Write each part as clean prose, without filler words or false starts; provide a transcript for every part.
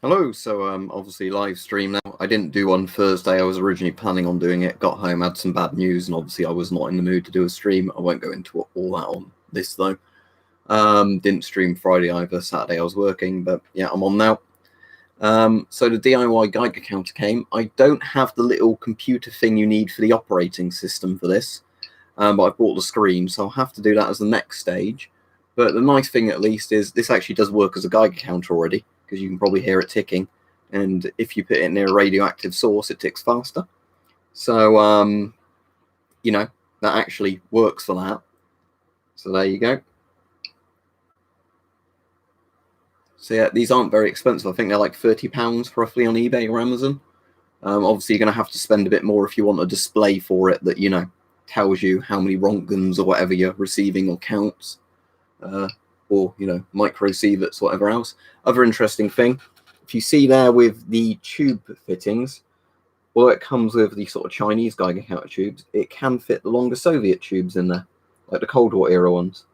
Hello, so obviously live stream now. I didn't do one Thursday. I was originally planning on doing it. Got home, had some bad news, and obviously I was not in the mood to do a stream. I won't go into all that on this though. Didn't stream Friday either. Saturday I was working, but yeah, I'm on now. So the DIY Geiger counter came. I don't have the little computer thing you need for the operating system for this, but I bought the screen, so I'll have to do that as the next stage. But the nice thing at least is this actually does work as a Geiger counter already, because you can probably hear it ticking, and if you put it near a radioactive source, it ticks faster. So, you know, that actually works for that. So there you go. So yeah, these aren't very expensive. I think they're like £30 roughly on eBay or Amazon. Obviously, you're going to have to spend a bit more if you want a display for it that, you know, tells you how many Rontgens or whatever you're receiving or counts. Or, you know, microsieverts, whatever else. Other interesting thing, if you see there with the tube fittings, well, it comes with the sort of Chinese Geiger counter tubes. It can fit the longer Soviet tubes in there, like the Cold War era ones.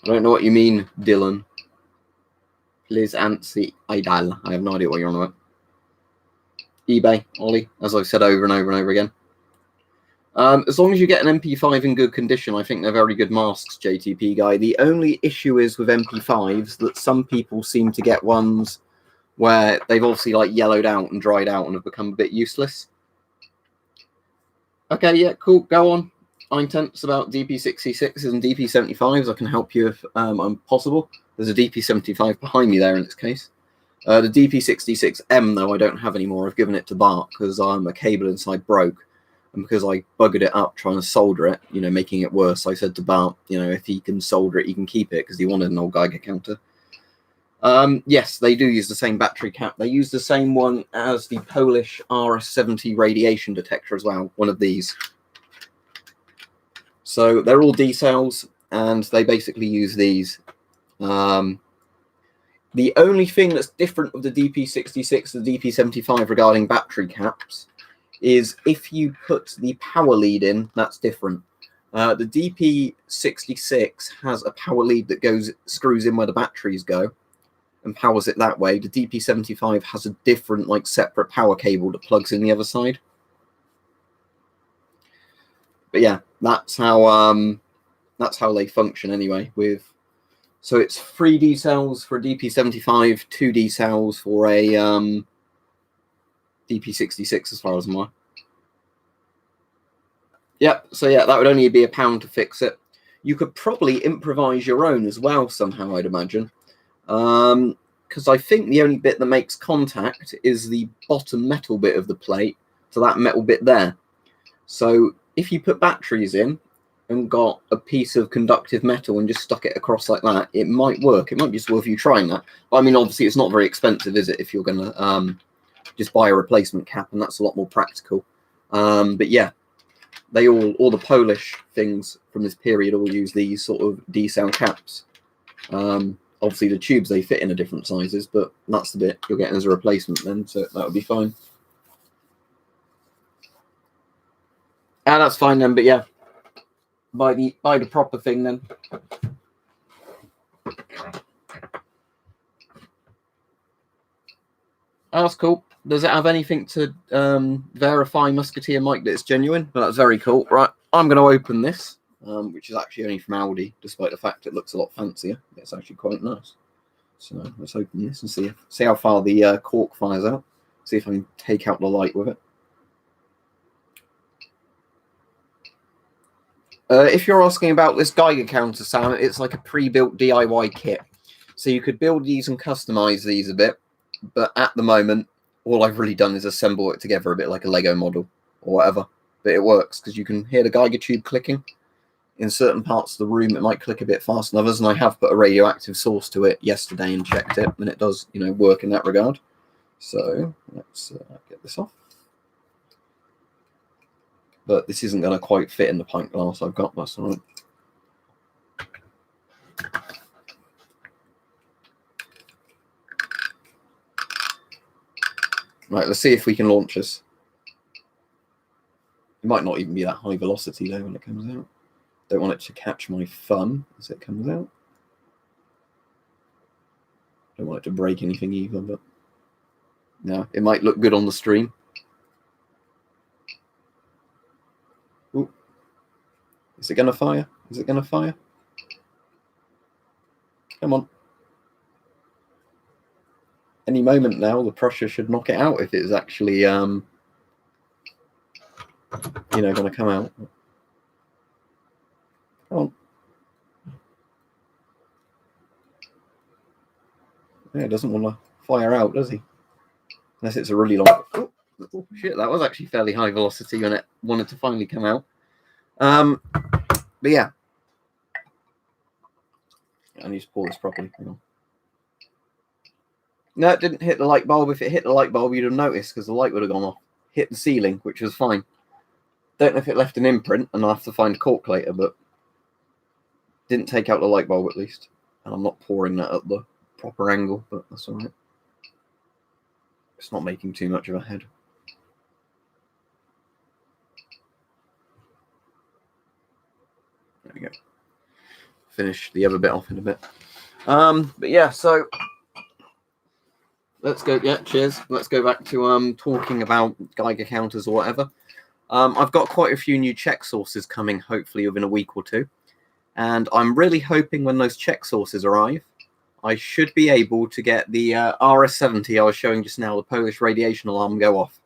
I don't know what you mean, Dylan. Please answer Idal. I have no idea what you're on about. eBay, Ollie, as I've said over and over and over again. As long as you get an MP5 in good condition, I think they're very good masks, JTP guy. The only issue is with MP5s that some people seem to get ones where they've obviously like yellowed out and dried out and have become a bit useless. Okay, yeah, cool, go on. I'm tense about DP66s and DP75s. I can help you if I'm possible. There's a DP75 behind me there in this case. The DP66M, though, I don't have anymore. I've given it to Bart because a cable inside broke. And because I buggered it up trying to solder it, you know, making it worse, I said to Bart, you know, if he can solder it, he can keep it, because he wanted an old Geiger counter. Yes, they do use the same battery cap. They use the same one as the Polish RS70 radiation detector as well, one of these. So they're all D-cells, and they basically use these. The only thing that's different with the DP66 and the DP75 regarding battery caps is if you put the power lead in, that's different. The DP66 has a power lead that screws in where the batteries go and powers it that way. The DP75 has a different, like, separate power cable that plugs in the other side. But yeah, that's how they function anyway. So it's 3 D cells for a DP75, 2 D cells for a DP66 as far as I'm aware. Yep, so yeah, that would only be £1 to fix it. You could probably improvise your own as well somehow, I'd imagine. Because I think the only bit that makes contact is the bottom metal bit of the plate to that metal bit there. So if you put batteries in and got a piece of conductive metal and just stuck it across like that, it might work. It might be just worth you trying that. But I mean, obviously, it's not very expensive, is it, if you're going to just buy a replacement cap, and that's a lot more practical. But yeah, they all the Polish things from this period all use these sort of D-cell caps. Obviously, the tubes, they fit in a different sizes, but that's the bit you're getting as a replacement then, so that would be fine. And that's fine then, but yeah, buy the proper thing then. Oh, that's cool. Does it have anything to verify Musketeer Mike that it's genuine? Well, that's very cool. Right, I'm going to open this, which is actually only from Aldi, despite the fact it looks a lot fancier. It's actually quite nice. So let's open this and see how far the cork fires out. See if I can take out the light with it. If you're asking about this Geiger counter, Sam, it's like a pre-built DIY kit. So you could build these and customize these a bit, but at the moment, all I've really done is assemble it together a bit like a Lego model or whatever. But it works because you can hear the Geiger tube clicking. In certain parts of the room, it might click a bit faster than others, and I have put a radioactive source to it yesterday and checked it, and it does, you know, work in that regard. So let's get this off. But this isn't going to quite fit in the pint glass I've got, that's all right. Right, let's see if we can launch this. It might not even be that high velocity though when it comes out. Don't want it to catch my thumb as it comes out. Don't want it to break anything either, but no, it might look good on the stream. Ooh. Is it going to fire? Is it going to fire? Come on. Any moment now, the pressure should knock it out if it's actually, going to come out. Come on. Yeah, it doesn't want to fire out, does he? Unless it's a really long... Oh, shit, that was actually fairly high velocity when it wanted to finally come out. But yeah. I need to pour this properly. Hang on. No, it didn't hit the light bulb. If it hit the light bulb, you'd have noticed because the light would have gone off. Hit the ceiling, which was fine. Don't know if it left an imprint, and I'll have to find a cork later, but didn't take out the light bulb at least. And I'm not pouring that at the proper angle, but that's all right. It's not making too much of a head. There we go. Finish the other bit off in a bit. But yeah, so let's go. Yeah, cheers. Let's go back to talking about Geiger counters or whatever. I've got quite a few new check sources coming, hopefully within a week or two, and I'm really hoping when those check sources arrive, I should be able to get the RS70 I was showing just now, the Polish radiation alarm, go off.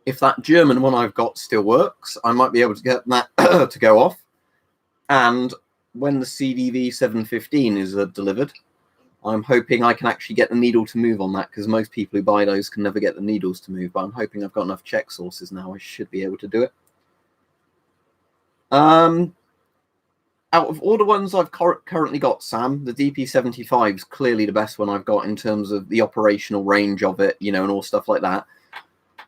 If that German one I've got still works, I might be able to get that to go off. And when the CDV 715 is delivered, I'm hoping I can actually get the needle to move on that, because most people who buy those can never get the needles to move. But I'm hoping I've got enough check sources now. I should be able to do it. Out of all the ones I've currently got, Sam, the DP75 is clearly the best one I've got in terms of the operational range of it, and all stuff like that.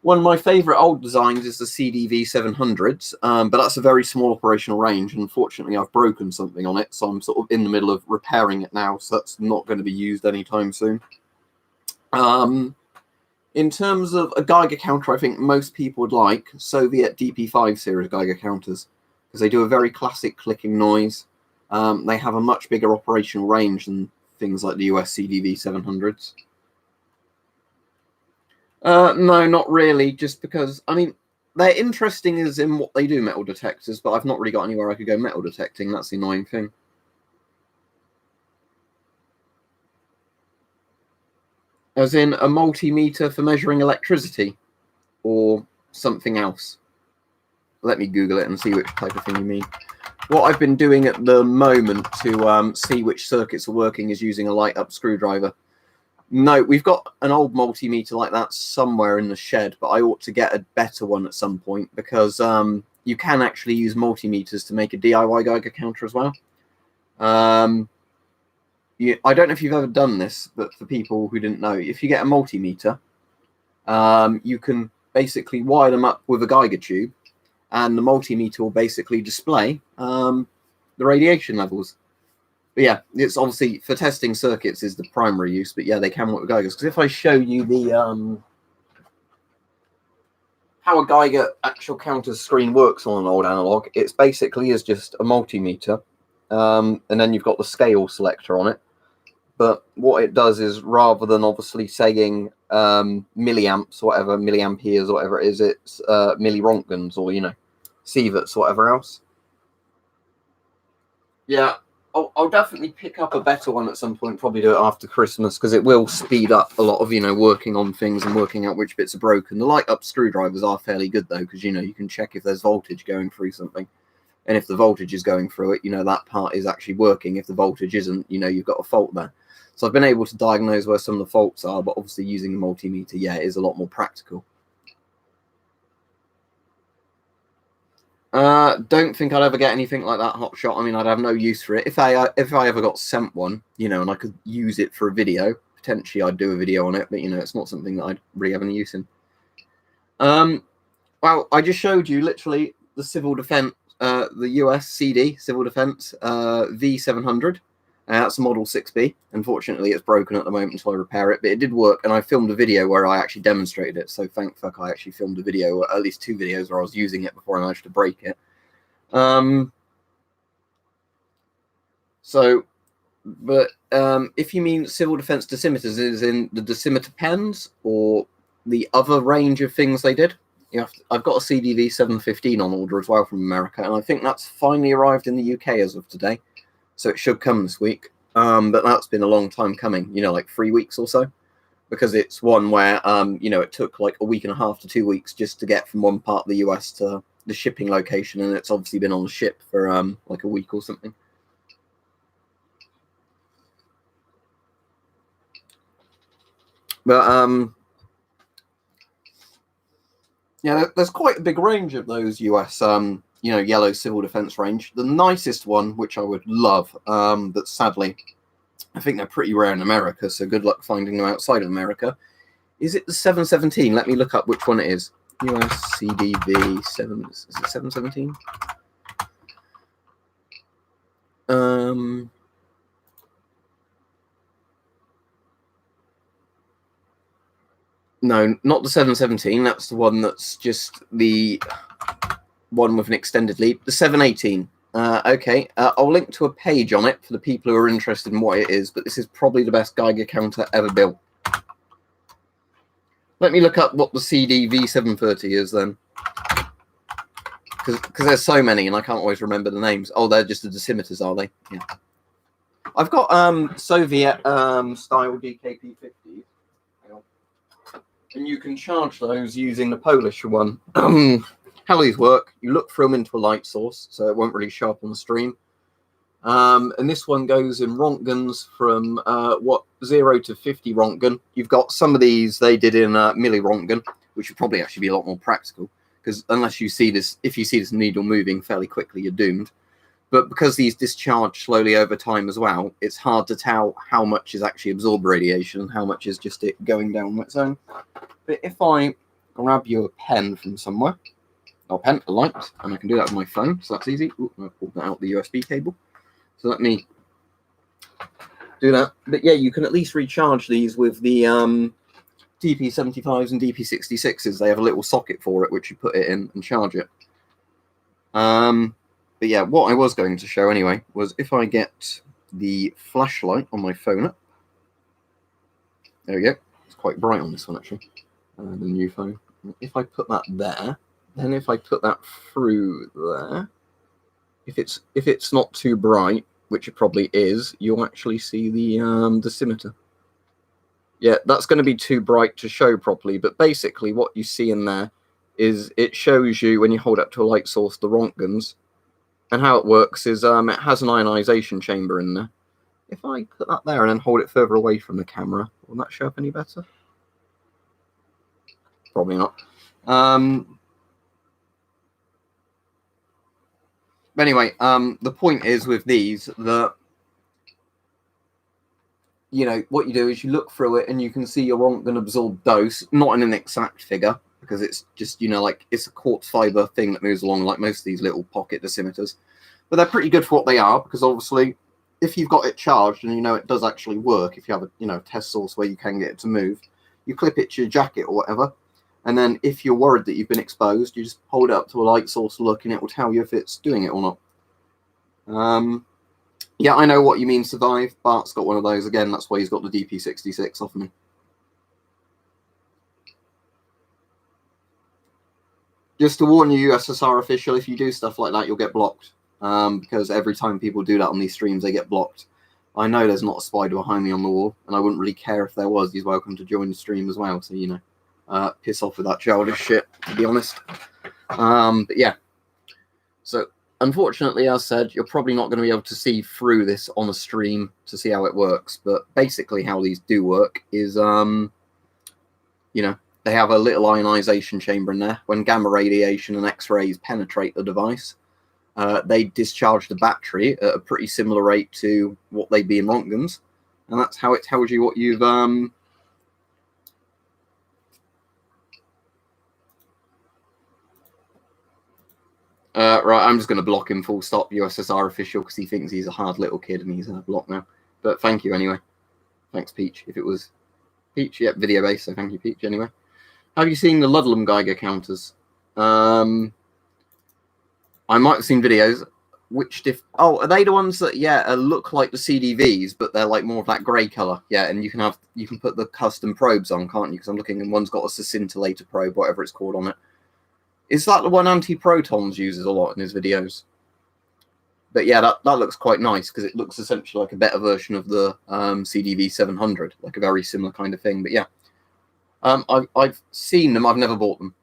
One of my favourite old designs is the CDV 700s, but that's a very small operational range. Unfortunately, I've broken something on it, so I'm sort of in the middle of repairing it now, so that's not going to be used anytime soon. In terms of a Geiger counter, I think most people would like Soviet DP5 series Geiger counters, because they do a very classic clicking noise. They have a much bigger operational range than things like the US CDV 700s. No, not really, just because, I mean, they're interesting as in what they do, metal detectors, but I've not really got anywhere I could go metal detecting. That's the annoying thing. As in a multimeter for measuring electricity or something else. Let me Google it and see which type of thing you mean. What I've been doing at the moment to see which circuits are working is using a light-up screwdriver. No, we've got an old multimeter like that somewhere in the shed, but I ought to get a better one at some point, because you can actually use multimeters to make a DIY Geiger counter as well. I don't know if you've ever done this, but for people who didn't know, if you get a multimeter, you can basically wire them up with a Geiger tube, and the multimeter will basically display the radiation levels. But yeah, it's obviously for testing circuits is the primary use, but yeah, they can work with Geigers. Because if I show you the how a Geiger actual counter screen works on an old analog, it's basically is just a multimeter, and then you've got the scale selector on it. But what it does is, rather than obviously saying milliamps or whatever, milliamperes or whatever it is, it's millirontgens or sieverts or whatever else. Yeah. I'll definitely pick up a better one at some point, probably do it after Christmas, because it will speed up a lot of, working on things and working out which bits are broken. The light-up screwdrivers are fairly good, though, because, you can check if there's voltage going through something. And if the voltage is going through it, that part is actually working. If the voltage isn't, you've got a fault there. So I've been able to diagnose where some of the faults are, but obviously using the multimeter, yeah, is a lot more practical. Don't think I'd ever get anything like that hotshot. I mean, I'd have no use for it. If I ever got sent one, and I could use it for a video, potentially I'd do a video on it, but it's not something that I'd really have any use in. Well, I just showed you literally the civil defense, the US CD civil defense V700. That's a Model 6B. Unfortunately, it's broken at the moment until I repair it, but it did work, and I filmed a video where I actually demonstrated it. So thank fuck I actually filmed a video, or at least 2 videos where I was using it before I managed to break it. So, but if you mean civil defense dosimeters, is in the dosimeter pens or the other range of things they did? I've got a CDV 715 on order as well from America, and I think that's finally arrived in the UK as of today. So it should come this week. But that's been a long time coming, like 3 weeks or so, because it's one where, it took like a week and a half to 2 weeks just to get from one part of the US to the shipping location, and it's obviously been on the ship for like a week or something. But yeah, there's quite a big range of those US yellow civil defense range. The nicest one, which I would love, but sadly I think they're pretty rare in America, so good luck finding them outside of America. Is it the 717? Let me look up which one it is. US CDV 7. Is it 717? No, not the 717. That's the one that's just the one with an extended leap. The 718. Okay, I'll link to a page on it for the people who are interested in what it is, but this is probably the best Geiger counter ever built. Let me look up what the CDV 730 is then. Because there's so many and I can't always remember the names. Oh, they're just the dosimeters, are they? Yeah. I've got Soviet style DKP50s. And you can charge those using the Polish one. How these work, you look through them into a light source, so it won't really show up on the stream. And this one goes in Rontgens from 0 to 50 Rontgen. You've got some of these they did in milli Rontgen, which would probably actually be a lot more practical, because unless you see this, if you see this needle moving fairly quickly, you're doomed. But because these discharge slowly over time as well, it's hard to tell how much is actually absorbed radiation and how much is just it going down on its own. But if I grab you a pen from somewhere, or pen, a light, and I can do that with my phone, so that's easy. Ooh, I pulled that out the USB cable. So let me do that. But yeah, you can at least recharge these with the DP75s and DP66s. They have a little socket for it, which you put it in and charge it. But yeah, what I was going to show anyway was if I get the flashlight on my phone up. There we go. It's quite bright on this one, actually. The new phone. If I put that there, then if I put that through there, if it's not too bright, which it probably is, you'll actually see the dosimeter. Yeah, that's going to be too bright to show properly, but basically what you see in there is it shows you, when you hold up to a light source, the Rontgens. And how it works is it has an ionization chamber in there. If I put that there and then hold it further away from the camera, will that show up any better? Probably not. But anyway, the point is with these that, what you do is you look through it and you can see your Rontgen absorbed dose, not in an exact figure, because it's just, like it's a quartz fiber thing that moves along like most of these little pocket dosimeters. But they're pretty good for what they are, because obviously if you've got it charged and it does actually work, if you have a test source where you can get it to move, you clip it to your jacket or whatever, and then if you're worried that you've been exposed, you just hold it up to a light source look and it will tell you if it's doing it or not. Yeah, I know what you mean, Survive. Bart's got one of those again. That's why he's got the DP66 off me. Just to warn you, USSR official, if you do stuff like that, you'll get blocked. Because every time people do that on these streams, they get blocked. I know there's not a spider behind me on the wall, and I wouldn't really care if there was. He's welcome to join the stream as well, so, piss off with that childish shit, to be honest. But yeah. So, unfortunately, as said, you're probably not going to be able to see through this on a stream to see how it works. But basically how these do work is, they have a little ionization chamber in there. When gamma radiation and X-rays penetrate the device, they discharge the battery at a pretty similar rate to what they'd be in Rontgens. And that's how it tells you what you've... right, I'm just going to block him full stop, USSR official, because he thinks he's a hard little kid and he's blocked now. But thank you anyway. Thanks, Peach. If it was Peach, yeah, video based, so thank you, Peach, anyway. Have you seen the Ludlam Geiger counters? I might have seen videos. Oh, are they the ones that look like the CDVs, but they're like more of that grey color? Yeah, and you can put the custom probes on, can't you? Because I'm looking, and one's got a scintillator probe, whatever it's called, on it. Is that the one Anti-Protons uses a lot in his videos? But yeah, that looks quite nice because it looks essentially like a better version of the CDV 700, like a very similar kind of thing. But yeah, I've seen them. I've never bought them.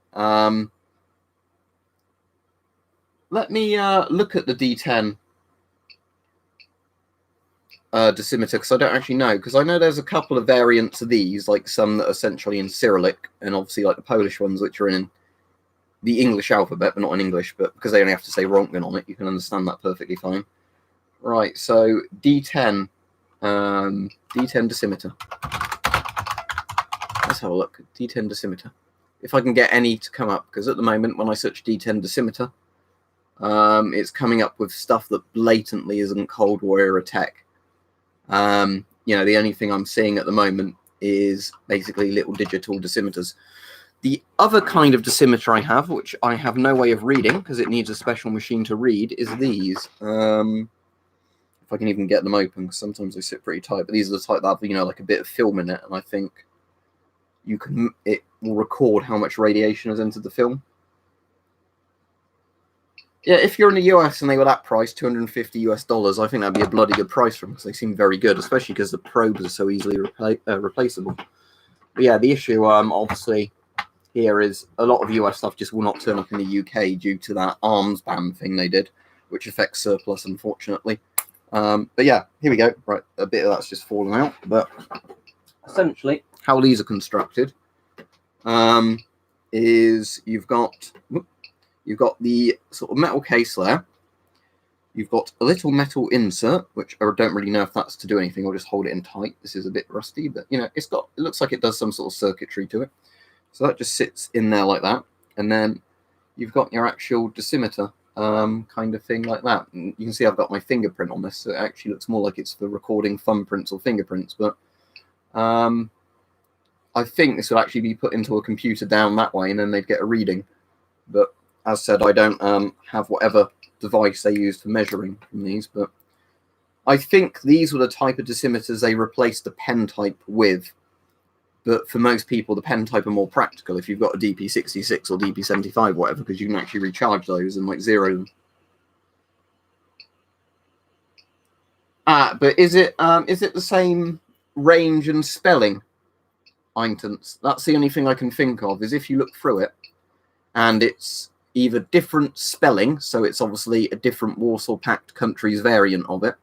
Let me look at the D10 dosimeter, because I don't actually know, because I know there's a couple of variants of these, like some that are essentially in Cyrillic, and obviously like the Polish ones, which are in the English alphabet, but not in English, but because they only have to say Rontgen on it, you can understand that perfectly fine. Right, so D10 dosimeter. Let's have a look. D10 dosimeter. If I can get any to come up, because at the moment when I search D10 dosimeter, it's coming up with stuff that blatantly isn't Cold War era tech. You know, the only thing I'm seeing at the moment is basically little digital dosimeters. The other kind of dosimeter I have, which I have no way of reading because it needs a special machine to read, is these. If I can even get them open, because sometimes they sit pretty tight, but these are the type that have, you know, like a bit of film in it, and I think it will record how much radiation has entered the film. Yeah, if you're in the US and they were that price, $250 I think that'd be a bloody good price for them, because they seem very good, especially because the probes are so easily replaceable. But yeah, the issue, obviously, here is a lot of US stuff just will not turn up in the UK due to that arms ban thing they did, which affects surplus, unfortunately. But yeah, here we go. Right, a bit of that's just fallen out, but essentially how these are constructed is you've got the sort of metal case there. You've got a little metal insert, which I don't really know if that's to do anything. I'll just hold it in tight. This is a bit rusty, but you know, it looks like it does some sort of circuitry to it. So that just sits in there like that. And then you've got your actual dosimeter kind of thing like that. And you can see I've got my fingerprint on this, so it actually looks more like it's for recording thumbprints or fingerprints. But I think this will actually be put into a computer down that way, and then they'd get a reading. But as said, I don't have whatever device they use for measuring from these. But I think these were the type of dosimeters they replaced the pen type with. But for most people, the pen type are more practical if you've got a DP66 or DP75, whatever, because you can actually recharge those and like zero them. But is it the same range and spelling? Eintons? That's the only thing I can think of, is if you look through it and it's either different spelling, so it's obviously a different Warsaw Pact country's variant of it,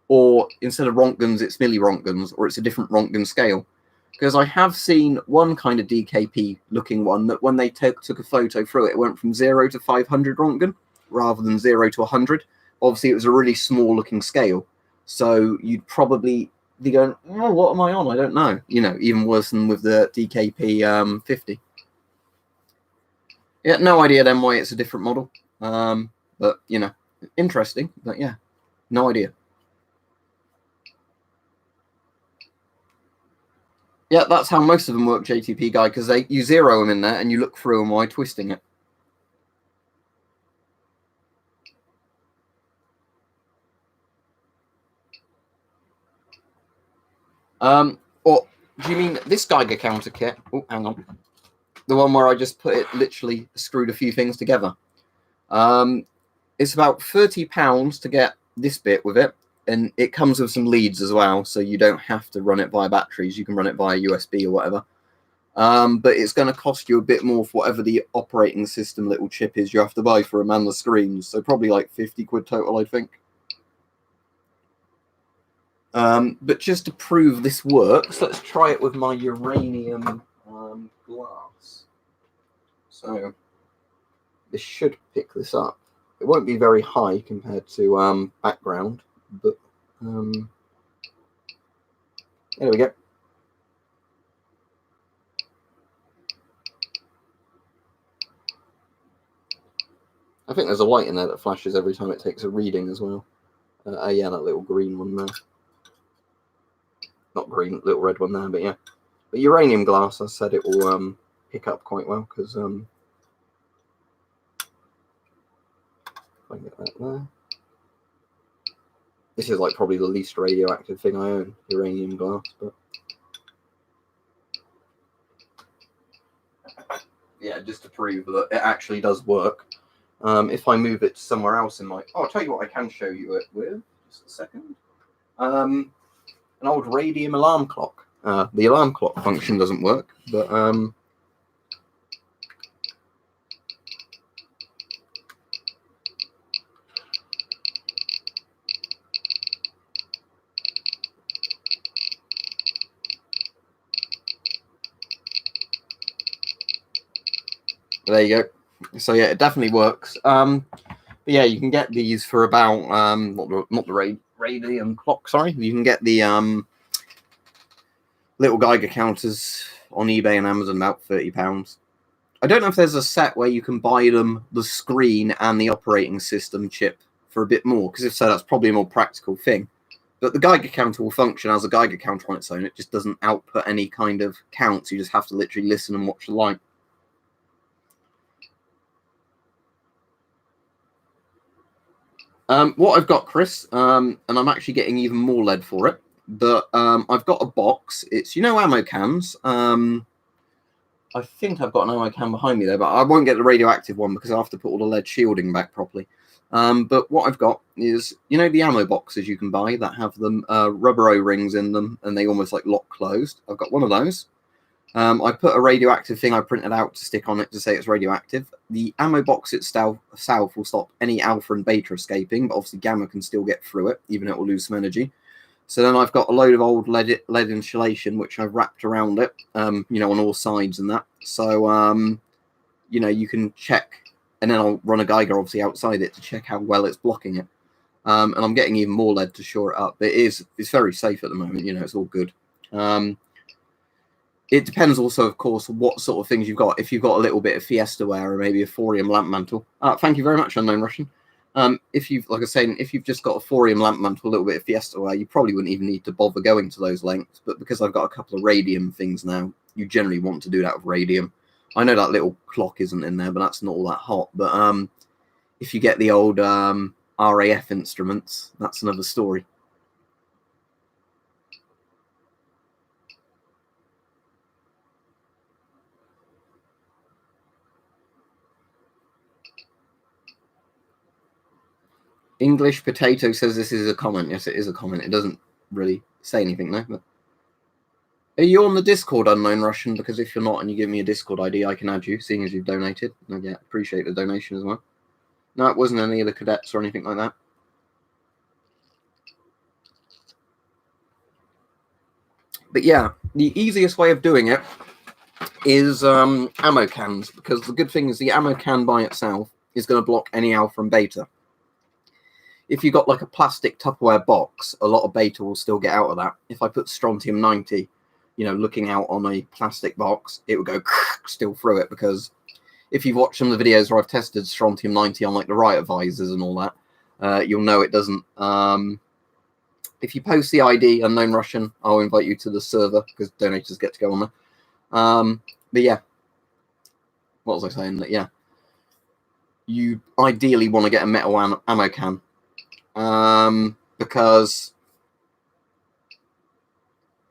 or instead of Rontgens, it's millirontgens, or it's a different Rontgen scale. Because I have seen one kind of DKP looking one that when they took a photo through it, it went from 0 to 500 Rontgen rather than 0 to 100. Obviously, it was a really small looking scale. So you'd probably be going, oh, what am I on? I don't know. You know, even worse than with the DKP 50. Yeah, no idea then why it's a different model. But, you know, interesting. But yeah, no idea. Yeah, that's how most of them work, JTP guy, because you zero them in there and you look through them while twisting it. Or do you mean this Geiger counter kit? Oh, hang on. The one where I just put it, literally screwed a few things together. It's about £30 to get this bit with it. And it comes with some leads as well, so you don't have to run it via batteries. You can run it via USB or whatever. But it's going to cost you a bit more for whatever the operating system little chip is you have to buy for them and the screens. So probably like 50 quid total, I think. But just to prove this works, let's try it with my uranium glass. So this should pick this up. It won't be very high compared to background, but there we go. I think there's a light in there that flashes every time it takes a reading as well. Yeah, that little green one there. Not green, little red one there, but yeah. But uranium glass, I said it will pick up quite well, because if I can get that there. This is like probably the least radioactive thing I own, uranium glass, but yeah, just to prove that it actually does work. If I move it somewhere else in my... Oh, I'll tell you what I can show you it with. Just a second. An old radium alarm clock. The alarm clock function doesn't work, but... there you go. So yeah, it definitely works. But yeah, you can get these for about not the radium clock. Sorry, you can get the little Geiger counters on eBay and Amazon about £30. I don't know if there's a set where you can buy them the screen and the operating system chip for a bit more, because if so, that's probably a more practical thing. But the Geiger counter will function as a Geiger counter on its own. It just doesn't output any kind of counts. You just have to literally listen and watch the light. What I've got, Chris, and I'm actually getting even more lead for it, but I've got a box. It's, you know, ammo cans. I think I've got an ammo can behind me there, but I won't get the radioactive one because I have to put all the lead shielding back properly. But what I've got is, you know, the ammo boxes you can buy that have them rubber O-rings in them and they almost like lock closed. I've got one of those. I put a radioactive thing I printed out to stick on it to say it's radioactive. The ammo box itself will stop any alpha and beta escaping, but obviously gamma can still get through it, even though it will lose some energy. So then I've got a load of old lead insulation, which I've wrapped around it, you know, on all sides and that. So, you know, you can check, and then I'll run a Geiger obviously outside it to check how well it's blocking it. And I'm getting even more lead to shore it up. It's very safe at the moment, you know, it's all good. It depends also, of course, what sort of things you've got. If you've got a little bit of Fiesta ware or maybe a thorium lamp mantle. Thank you very much, Unknown Russian. If you've, like I was saying, if you've just got a thorium lamp mantle, a little bit of Fiesta ware, you probably wouldn't even need to bother going to those lengths. But because I've got a couple of radium things now, you generally want to do that with radium. I know that little clock isn't in there, but that's not all that hot. But if you get the old RAF instruments, that's another story. English Potato says this is a comment. Yes, it is a comment. It doesn't really say anything though. But are you on the Discord, Unknown Russian? Because if you're not and you give me a Discord ID, I can add you, seeing as you've donated. And yeah, appreciate the donation as well. No, it wasn't any of the cadets or anything like that. But yeah, the easiest way of doing it is ammo cans, because the good thing is the ammo can by itself is going to block any alpha and beta. If you've got like a plastic Tupperware box, a lot of beta will still get out of that. If I put strontium 90, you know, looking out on a plastic box, it would go still through it, because if you've watched some of the videos where I've tested strontium 90 on like the riot visors and all that, you'll know it doesn't. If you post the ID, Unknown Russian, I'll invite you to the server, because donators get to go on there. But yeah, what was I saying? That yeah, you ideally want to get a metal ammo can. Because,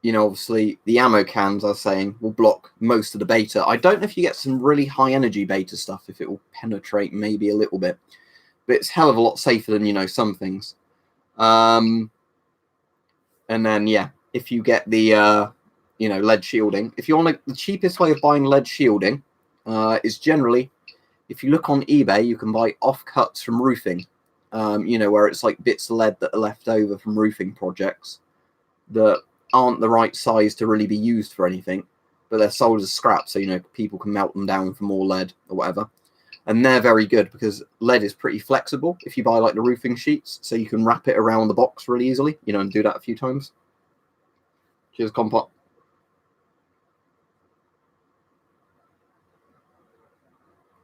you know, obviously the ammo cans, I was saying, will block most of the beta. I don't know if you get some really high energy beta stuff, if it will penetrate maybe a little bit, but it's hell of a lot safer than, you know, some things. And then, yeah, if you get the, you know, lead shielding, if you want the cheapest way of buying lead shielding is generally, if you look on eBay, you can buy offcuts from roofing. You know, where it's like bits of lead that are left over from roofing projects that aren't the right size to really be used for anything, but they're sold as scrap, so, you know, people can melt them down for more lead or whatever. And they're very good because lead is pretty flexible if you buy like the roofing sheets, so you can wrap it around the box really easily, you know, and do that a few times. Cheers, Compot.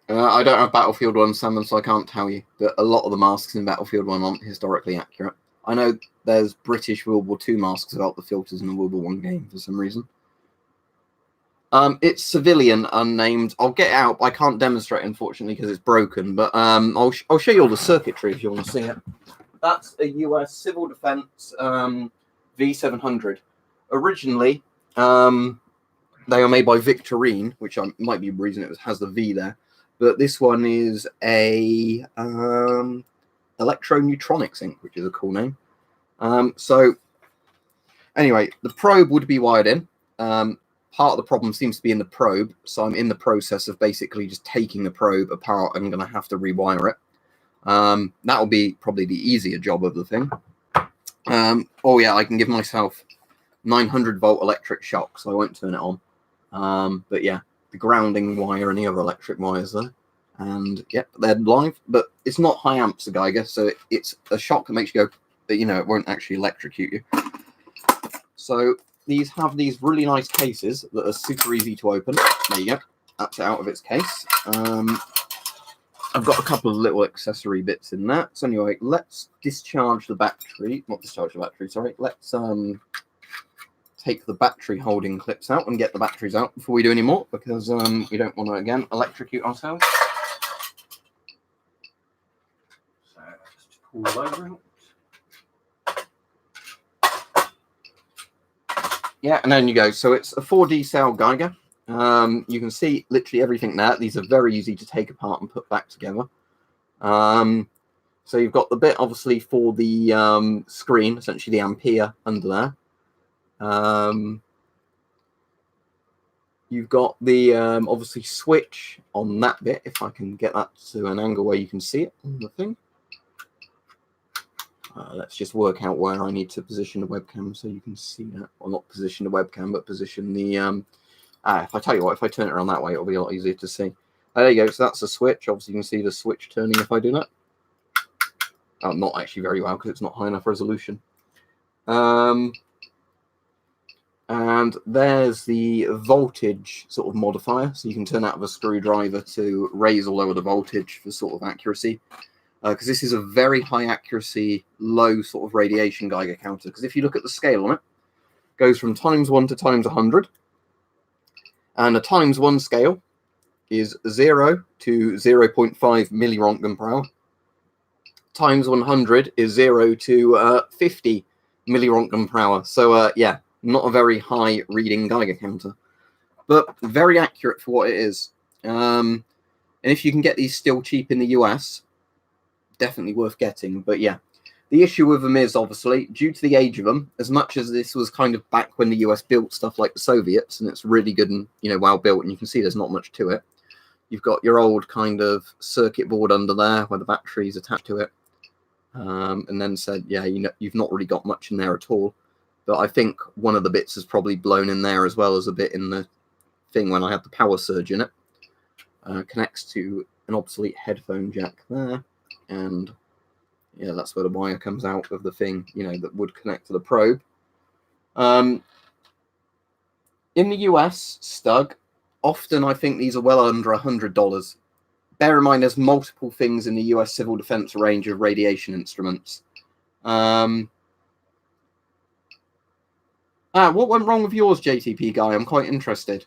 I don't have Battlefield 1 salmon, so I can't tell you, but a lot of the masks in Battlefield 1 aren't historically accurate. I know there's British World War II masks about the filters in the World War 1 game for some reason. It's civilian, unnamed. I'll get it out, but I can't demonstrate, unfortunately, because it's broken, but I'll show you all the circuitry if you want to see it. that's a US Civil Defense V700. Originally, they are made by Victorine, which might be the reason it has the V there. But this one is a Electro-Neutronics Inc., which is a cool name. So anyway, the probe would be wired in. Part of the problem seems to be in the probe, so I'm in the process of basically just taking the probe apart. I'm going to have to rewire it. That will be probably the easier job of the thing. Oh yeah, I can give myself 900-volt electric shock, so I won't turn it on. But yeah, the grounding wire and the other electric wires there. And yep, they're live, but it's not high amps, the Geiger, so it's a shock that makes you go, but you know, it won't actually electrocute you. So these have these really nice cases that are super easy to open. There you go. That's it out of its case. I've got a couple of little accessory bits in that. So anyway, let's discharge the battery. Not discharge the battery, sorry. Let's take the battery holding clips out and get the batteries out before we do any more, because we don't want to, again, electrocute ourselves. So let's just pull the over out. Yeah, and then you go. So it's a 4D cell Geiger. You can see literally everything there. These are very easy to take apart and put back together. So you've got the bit, obviously, for the screen, essentially the ampere under there. You've got the, obviously, switch on that bit, if I can get that to an angle where you can see it on the thing. Let's just work out where I need to position the webcam so you can see that. Well, not position the webcam, but position the... if I tell you what, if I turn it around that way, it'll be a lot easier to see. There you go. So that's the switch. Obviously, you can see the switch turning if I do that. Oh, not actually very well, because it's not high enough resolution. And there's the voltage sort of modifier. So you can turn out of a screwdriver to raise or lower the voltage for sort of accuracy. Because this is a very high accuracy, low sort of radiation Geiger counter. Because if you look at the scale on it, it goes from ×1 to ×100. And a ×1 scale is 0 to 0.5 milliröntgen per hour. ×100 is 0 to 50 milliröntgen per hour. So yeah, not a very high reading Geiger counter, but very accurate for what it is. And if you can get these still cheap in the US, definitely worth getting. But yeah, the issue with them is, obviously, due to the age of them, as much as this was kind of back when the US built stuff like the Soviets, and it's really good and, you know, well built, and you can see there's not much to it. You've got your old kind of circuit board under there where the battery's attached to it. And then said, yeah, you know, you've not really got much in there at all. But I think one of the bits has probably blown in there, as well as a bit in the thing when I had the power surge in it. Connects to an obsolete headphone jack there. And yeah, that's where the wire comes out of the thing, you know, that would connect to the probe. In the US, Stug, often I think these are well under $100. Bear in mind, there's multiple things in the US Civil Defense range of radiation instruments. What went wrong with yours, JTP guy? I'm quite interested.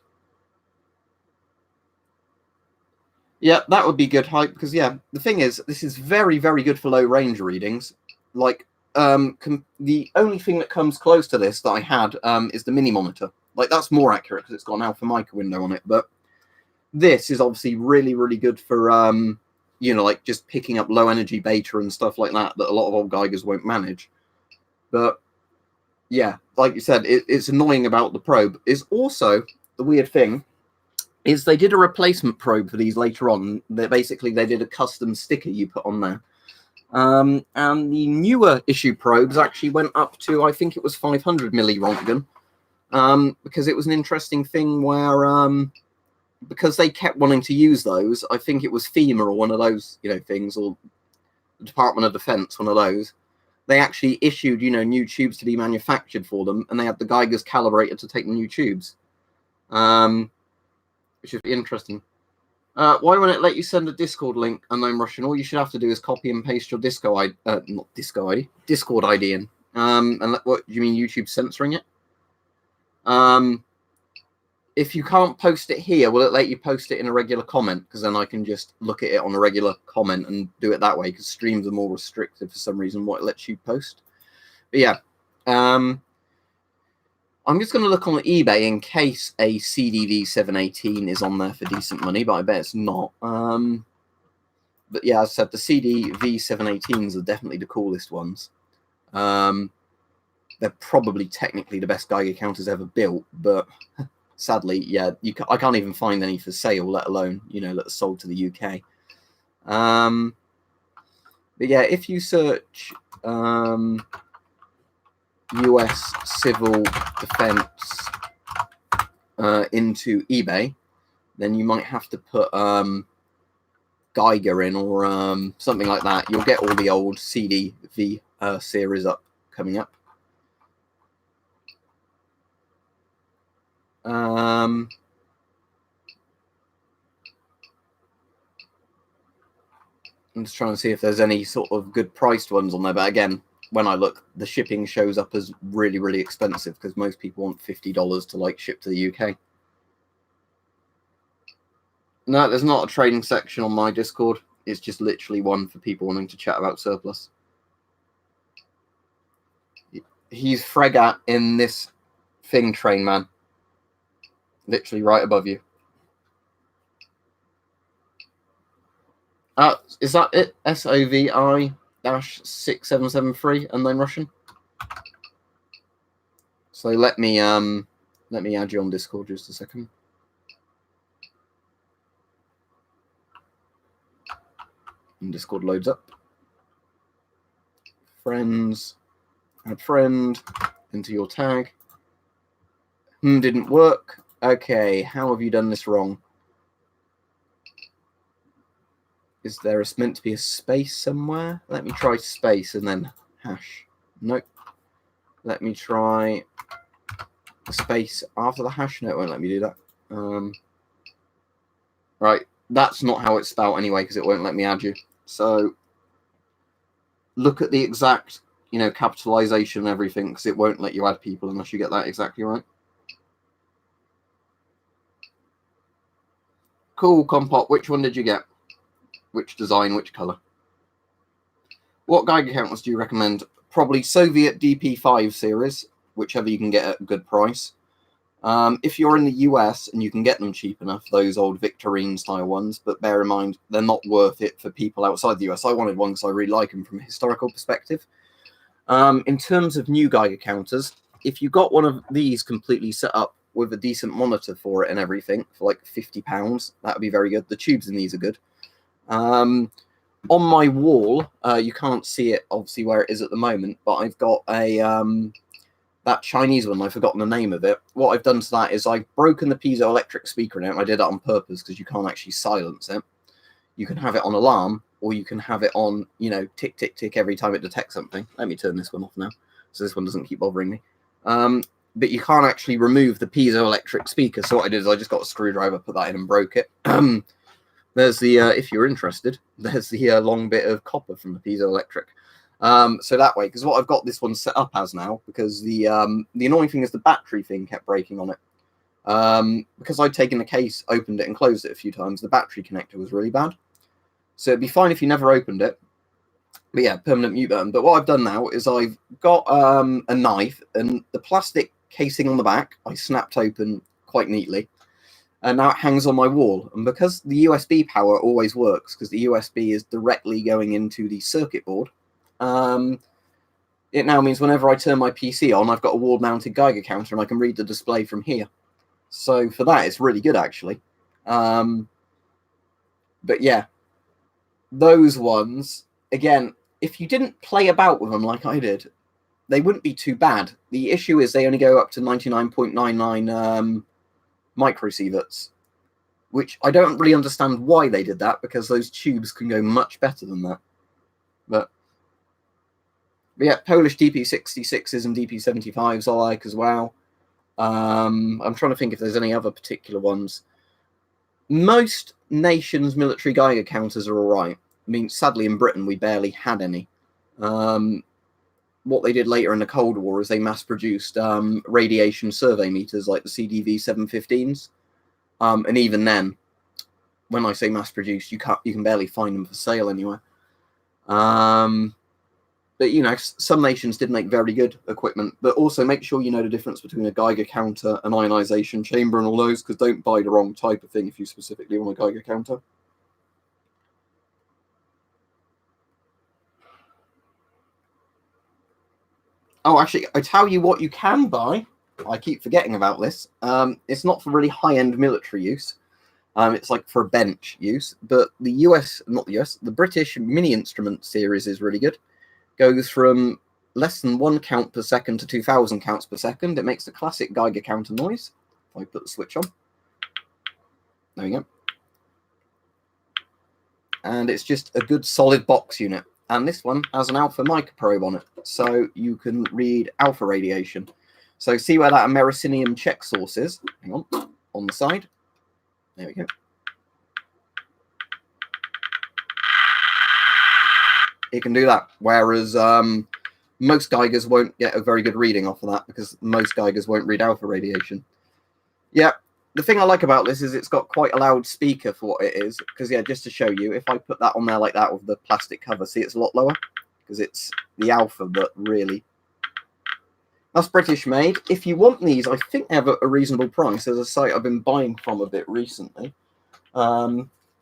Yeah, that would be good hype, because, yeah, the thing is, this is very, very good for low range readings. Like, the only thing that comes close to this that I had is the mini monitor. Like, that's more accurate because it's got an alpha mica window on it. But this is obviously really, really good for, you know, like just picking up low energy beta and stuff like that a lot of old Geigers won't manage. But yeah, like you said, it's annoying about the probe. Is also the weird thing is they did a replacement probe for these later on. They did a custom sticker you put on there. And the newer issue probes actually went up to, I think it was 500 milliröntgen, because it was an interesting thing where, because they kept wanting to use those, I think it was FEMA or one of those, you know, things, or the Department of Defense, one of those, they actually issued, you know, new tubes to be manufactured for them, and they had the Geigers calibrated to take the new tubes. Which is interesting. Why won't it let you send a Discord link unknown Russian? All you should have to do is copy and paste your Discord ID in. And what do you mean, YouTube censoring it? If you can't post it here, will it let you post it in a regular comment? Because then I can just look at it on a regular comment and do it that way, because streams are more restricted for some reason what it lets you post. But yeah, I'm just going to look on eBay in case a CDV 718 is on there for decent money, but I bet it's not. But yeah, as I said, the CDV 718s are definitely the coolest ones. They're probably technically the best Geiger counters ever built, but sadly, yeah, I can't even find any for sale, let alone, you know, that are sold to the UK. But yeah, if you search US civil defense into eBay, then you might have to put Geiger in or something like that. You'll get all the old CDV series up coming up. I'm just trying to see if there's any sort of good priced ones on there, but again, when I look, the shipping shows up as really, really expensive because most people want $50 to like ship to the UK. No, there's not a trading section on my Discord. It's just literally one for people wanting to chat about surplus. He's Fregat in this thing train, man. Literally right above you. Is that it? SOVI-6773 and then Russian. So let me add you on Discord just a second. And Discord loads up. Friends, add friend into your tag. Didn't work. Okay, how have you done this wrong? Is there meant to be a space somewhere? Let me try space and then hash. Nope. Let me try a space after the hash. No, it won't let me do that. Right, that's not how it's spelled anyway, because it won't let me add you. So look at the exact, you know, capitalization and everything, because it won't let you add people unless you get that exactly right. Cool, Compot. Which one did you get? Which design, which color? What Geiger counters do you recommend? Probably Soviet DP5 series, whichever you can get at a good price. If you're in the US and you can get them cheap enough, those old Victorine style ones, but bear in mind, they're not worth it for people outside the US. I wanted one because I really like them from a historical perspective. In terms of new Geiger counters, if you got one of these completely set up with a decent monitor for it and everything for like £50, that would be very good. The tubes in these are good. On my wall, you can't see it obviously where it is at the moment, but I've got a that Chinese one, I've forgotten the name of it. What I've done to that is I've broken the piezoelectric speaker in it, and I did that on purpose because you can't actually silence it. You can have it on alarm, or you can have it on, you know, tick, tick, tick every time it detects something. Let me turn this one off now, so this one doesn't keep bothering me. But you can't actually remove the piezoelectric speaker, so what I did is I just got a screwdriver, put that in and broke it. There's the, if you're interested, there's the long bit of copper from the piezoelectric. So that way, because what I've got this one set up as now, because the annoying thing is the battery thing kept breaking on it. Because I'd taken the case, opened it and closed it a few times, the battery connector was really bad. So it'd be fine if you never opened it. But yeah, permanent mute button. But what I've done now is I've got a knife, and the plastic casing on the back I snapped open quite neatly. And now it hangs on my wall. And because the USB power always works, because the USB is directly going into the circuit board, it now means whenever I turn my PC on, I've got a wall-mounted Geiger counter and I can read the display from here. So for that, it's really good, actually. But yeah, those ones, again, if you didn't play about with them like I did, they wouldn't be too bad. The issue is they only go up to 99.99 microsieverts, which I don't really understand why they did that, because those tubes can go much better than that. But yeah, Polish DP66s and DP75s I like as well. I'm trying to think if there's any other particular ones. Most nations' military Geiger counters are all right. I mean, sadly, in Britain, we barely had any. One what they did later in the Cold War is they mass-produced radiation survey meters like the CDV 715s, and even then, when I say mass-produced, you can barely find them for sale anywhere. But you know, some nations did make very good equipment, but also make sure you know the difference between a Geiger counter, an ionization chamber, and all those, because don't buy the wrong type of thing if you specifically want a Geiger counter. Oh, actually, I tell you what you can buy. I keep forgetting about this. It's not for really high-end military use. It's like for bench use. But the the British mini instrument series is really good. Goes from less than 1 count per second to 2,000 counts per second. It makes the classic Geiger counter noise. If I put the switch on. There we go. And it's just a good solid box unit. And this one has an alpha mica probe on it, so you can read alpha radiation. So see where that americinium check source is? Hang on the side. There we go. It can do that, whereas most Geigers won't get a very good reading off of that, because most Geigers won't read alpha radiation. Yeah, the thing I like about this is it's got quite a loud speaker for what it is, because, yeah, just to show you, if I put that on there like that with the plastic cover, see it's a lot lower, because it's the alpha, but really. That's British made. If you want these, I think they have a reasonable price. There's a site I've been buying from a bit recently.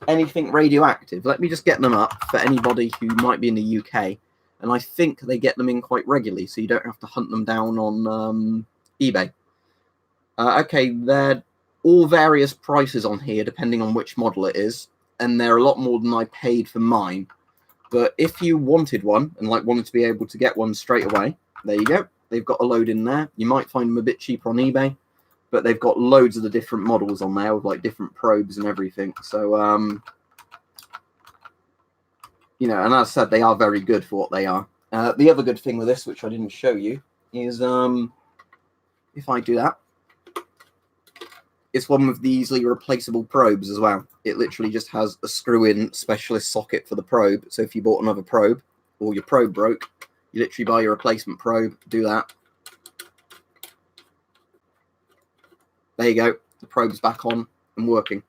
Anything radioactive. Let me just get them up for anybody who might be in the UK. And I think they get them in quite regularly, so you don't have to hunt them down on eBay. Okay, they're all various prices on here, depending on which model it is. And they're a lot more than I paid for mine. But if you wanted one, and like wanted to be able to get one straight away, there you go. They've got a load in there. You might find them a bit cheaper on eBay, but they've got loads of the different models on there with like different probes and everything. So, you know, and as I said, they are very good for what they are. The other good thing with this, which I didn't show you, is if I do that, it's one with the easily replaceable probes as well. It literally just has a screw-in specialist socket for the probe. So if you bought another probe or your probe broke, you literally buy your replacement probe, do that. There you go. The probe's back on and working.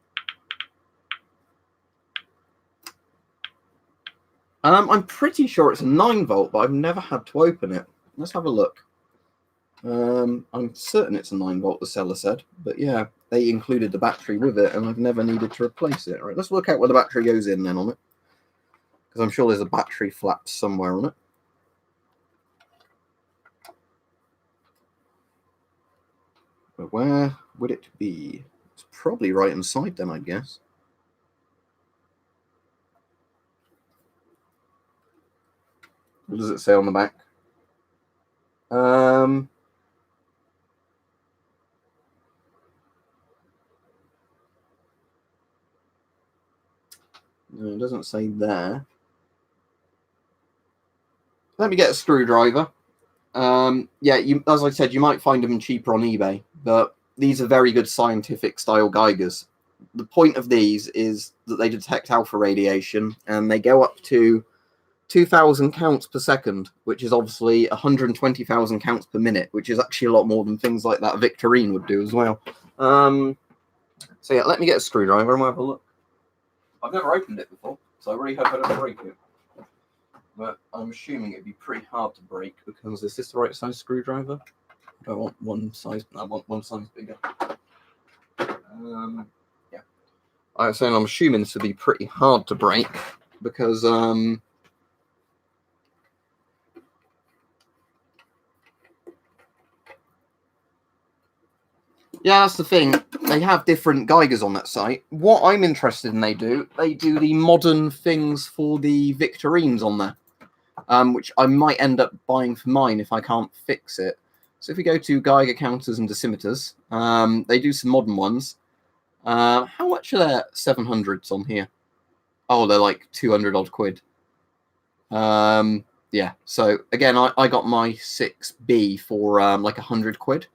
I'm pretty sure it's a 9-volt, but I've never had to open it. Let's have a look. I'm certain it's a 9-volt, the seller said. But yeah, they included the battery with it, and I've never needed to replace it. All right, let's work out where the battery goes in then on it, because I'm sure there's a battery flap somewhere on it. But where would it be? It's probably right inside then, I guess. What does it say on the back? No, it doesn't say there. Let me get a screwdriver. Yeah, as I said, you might find them cheaper on eBay, but these are very good scientific style Geigers. The point of these is that they detect alpha radiation, and they go up to 2,000 counts per second, which is obviously 120,000 counts per minute, which is actually a lot more than things like that Victorine would do as well. So yeah, let me get a screwdriver and we'll have a look. I've never opened it before, so I really hope I don't break it. But I'm assuming it'd be pretty hard to break, because is this the right size screwdriver? I don't want one size, I want one size bigger. Yeah. I'm saying I'm assuming this would be pretty hard to break, because yeah, that's the thing. They have different Geigers on that site. What I'm interested in, they do the modern things for the Victorines on there, which I might end up buying for mine if I can't fix it. So if we go to Geiger counters and dosimeters, they do some modern ones. How much are their 700s on here? Oh, they're like 200 odd quid. Yeah, so again, I got my 6B for like 100 quid.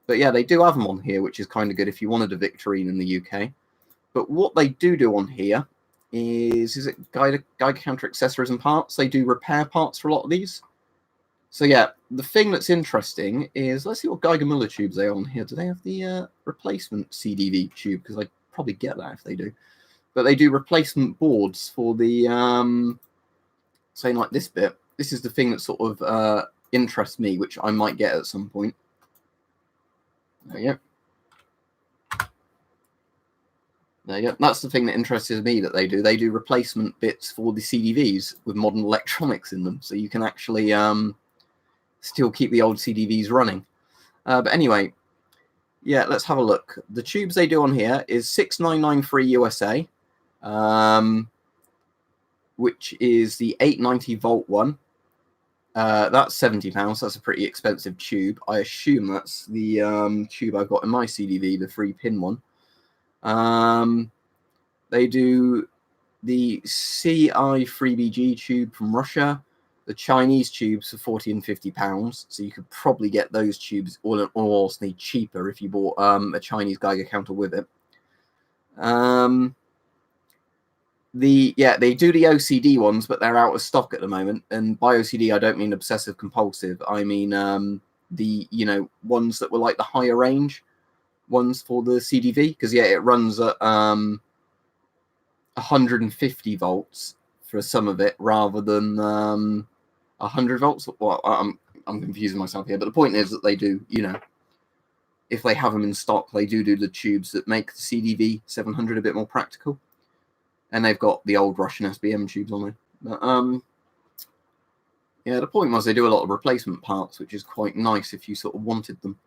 But yeah, they do have them on here, which is kind of good if you wanted a Victorine in the UK. But what they do on here is it Geiger counter accessories and parts? They do repair parts for a lot of these. So yeah, the thing that's interesting is, let's see what Geiger Müller tubes they are on here. Do they have the replacement CDV tube? Because I'd probably get that if they do. But they do replacement boards for the, saying like this bit. This is the thing that sort of interests me, which I might get at some point. There you go. There you go. That's the thing that interests me that they do. They do replacement bits for the CDVs with modern electronics in them, so you can actually still keep the old CDVs running. But anyway, yeah, let's have a look. The tubes they do on here is 6993 USA, which is the 890 volt one. That's £70. That's a pretty expensive tube. I assume that's the tube I've got in my CDV, the 3-pin one. They do the CI3BG tube from Russia, the Chinese tubes for £40 and £50. So you could probably get those tubes all honestly cheaper if you bought a Chinese Geiger counter with it. They do the OCD ones, but they're out of stock at the moment. And by OCD, I don't mean obsessive compulsive. I mean the ones that were like the higher range ones for the CDV, because yeah, it runs at 150 volts for some of it rather than 100 volts. Well, I'm confusing myself here, but the point is that they do, if they have them in stock, they do the tubes that make the CDV 700 a bit more practical. And they've got the old Russian SBM tubes on there. But yeah, the point was they do a lot of replacement parts, which is quite nice if you sort of wanted them.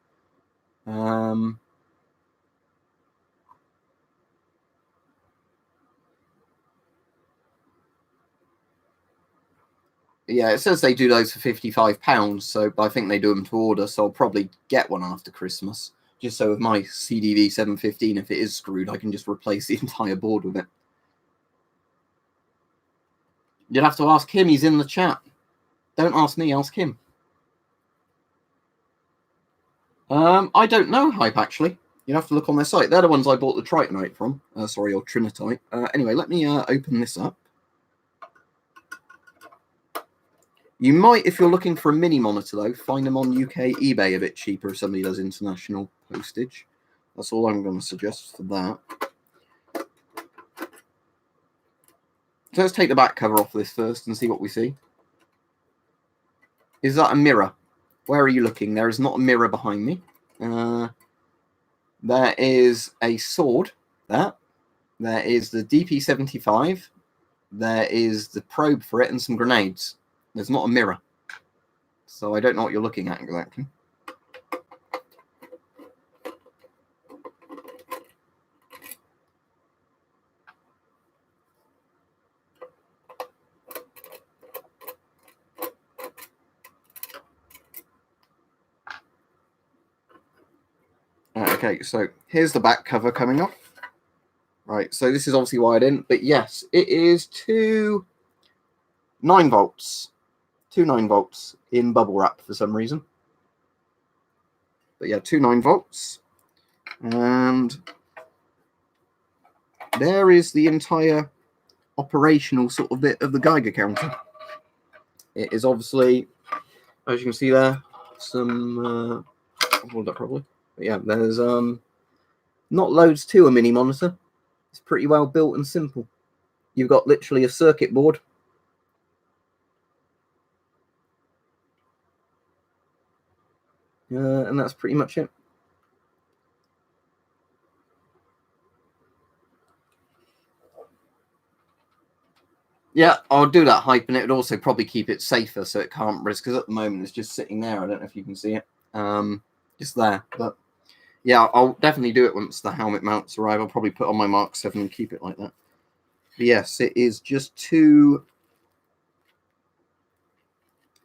Yeah, it says they do those for £55, so I think they do them to order, so I'll probably get one after Christmas. Just so with my CDV 715, if it is screwed, I can just replace the entire board with it. You'd have to ask him, he's in the chat. Don't ask me, ask him. I don't know, Hype, actually. You'd have to look on their site. They're the ones I bought the Tritonite from. Or Trinitite. Anyway, let me open this up. You might, if you're looking for a mini monitor, though, find them on UK eBay a bit cheaper if somebody does international postage. That's all I'm going to suggest for that. So let's take the back cover off this first and see what we see. Is that a mirror? Where are you looking? There is not a mirror behind me. There is a sword. There is the DP75. There is the probe for it and some grenades. There's not a mirror. So I don't know what you're looking at exactly. Okay, so here's the back cover coming off. Right, so this is obviously wired in, but yes, it is 2 9 volts. 2 9 volts in bubble wrap for some reason. But yeah, 2 9 volts. And there is the entire operational sort of bit of the Geiger counter. It is obviously, as you can see there, some I'll hold that probably. But yeah, there's not loads to a mini monitor. It's pretty well built and simple. You've got literally a circuit board. And that's pretty much it. Yeah, I'll do that Hype, and it would also probably keep it safer so it can't risk, because at the moment it's just sitting there. I don't know if you can see it. Just there. But yeah, I'll definitely do it once the helmet mounts arrive. I'll probably put on my Mark 7 and keep it like that. But yes, it is just 2.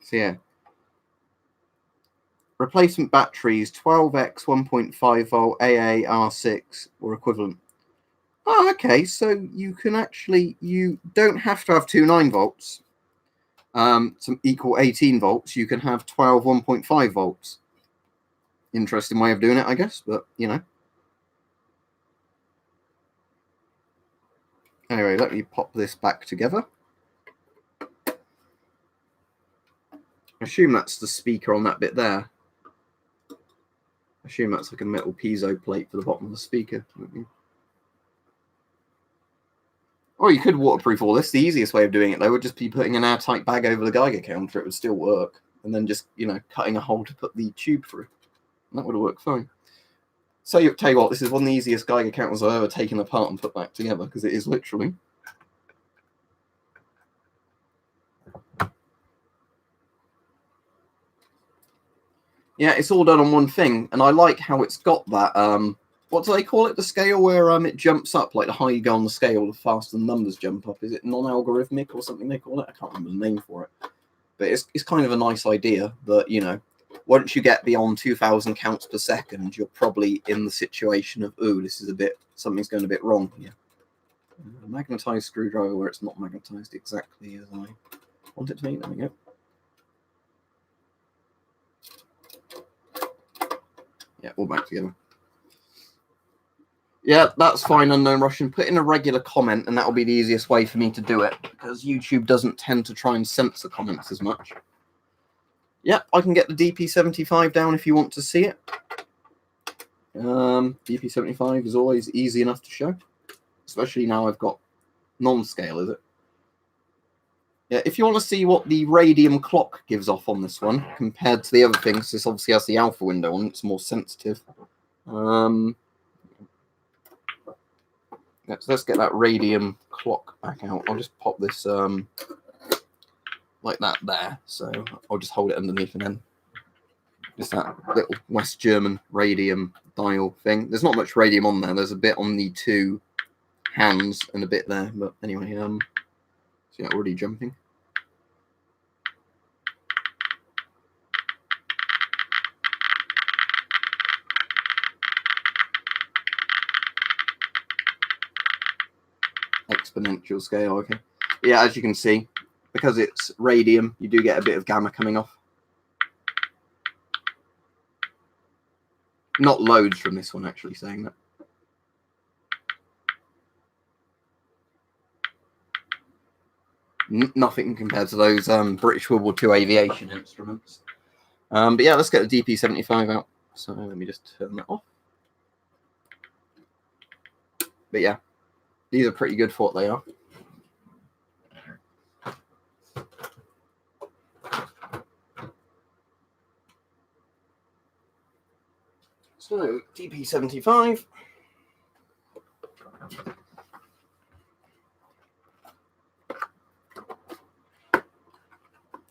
So yeah. Replacement batteries, 12x 1.5 volt AA R6 or equivalent. Oh, okay. So you can actually, you don't have to have 2 9 volts to equal 18 volts. You can have 12 1.5 volts. Interesting way of doing it, I guess, but Anyway, let me pop this back together. I assume that's the speaker on that bit there. I assume that's like a metal piezo plate for the bottom of the speaker. Or you could waterproof all this. The easiest way of doing it, though, would just be putting an airtight bag over the Geiger counter. It would still work. And then just, you know, cutting a hole to put the tube through. And that would have worked fine. So, tell you what, this is one of the easiest Geiger counters I've ever taken apart and put back together, because it is literally. Yeah, it's all done on one thing. And I like how it's got that, what do they call it? The scale where it jumps up, like the higher you go on the scale, the faster the numbers jump up. Is it non-algorithmic or something they call it? I can't remember the name for it. But it's kind of a nice idea that, you know, once you get beyond 2,000 counts per second, you're probably in the situation of, ooh, this is something's going a bit wrong here. A magnetized screwdriver where it's not magnetized exactly as I want it to be. There we go. Yeah, all back together. Yeah, that's fine, Unknown Russian. Put in a regular comment, and that'll be the easiest way for me to do it, because YouTube doesn't tend to try and censor comments as much. Yeah, I can get the DP75 down if you want to see it. DP75 is always easy enough to show, especially now I've got non-scale, is it? Yeah, if you want to see what the radium clock gives off on this one compared to the other things, this obviously has the alpha window on, it's more sensitive. Let's get that radium clock back out. I'll just pop this like that there. So I'll just hold it underneath and then just that little West German radium dial thing. There's not much radium on there. There's a bit on the two hands and a bit there. But anyway, so yeah, already jumping. Exponential scale, okay. Yeah, as you can see, because it's radium, you do get a bit of gamma coming off. Not loads from this one, actually, saying that. Nothing compared to those British World War II aviation instruments. But yeah, let's get the DP75 out. So let me just turn that off. But yeah, these are pretty good for what they are. So DP75.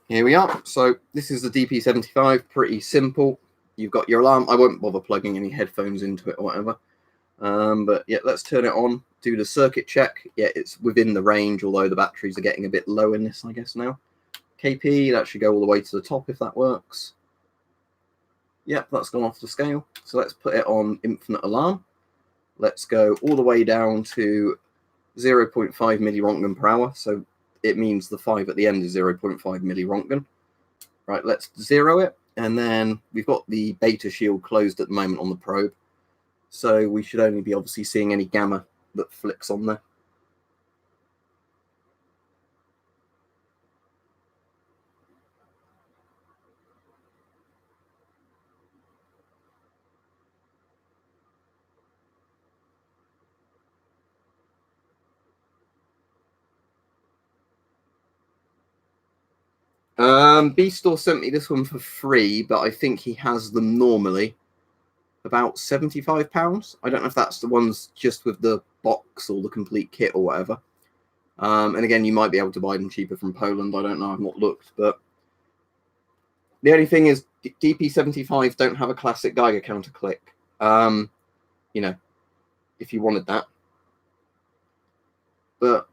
Here we are. So this is the DP75, pretty simple. You've got your alarm. I won't bother plugging any headphones into it or whatever. But yeah, let's turn it on, do the circuit check. Yeah, it's within the range, although the batteries are getting a bit low in this, I guess, now. KP, that should go all the way to the top if that works. Yep, that's gone off the scale. So let's put it on infinite alarm. Let's go all the way down to 0.5 millirontgen per hour. So it means the 5 at the end is 0.5 millirontgen. Right, let's zero it. And then we've got the beta shield closed at the moment on the probe. So we should only be obviously seeing any gamma that flicks on there. B-Store sent me this one for free, but I think he has them normally about £75. I don't know if that's the ones just with the box or the complete kit or whatever. And again, you might be able to buy them cheaper from Poland. I don't know. I've not looked. But the only thing is DP75 don't have a classic Geiger counter click. You know, if you wanted that. But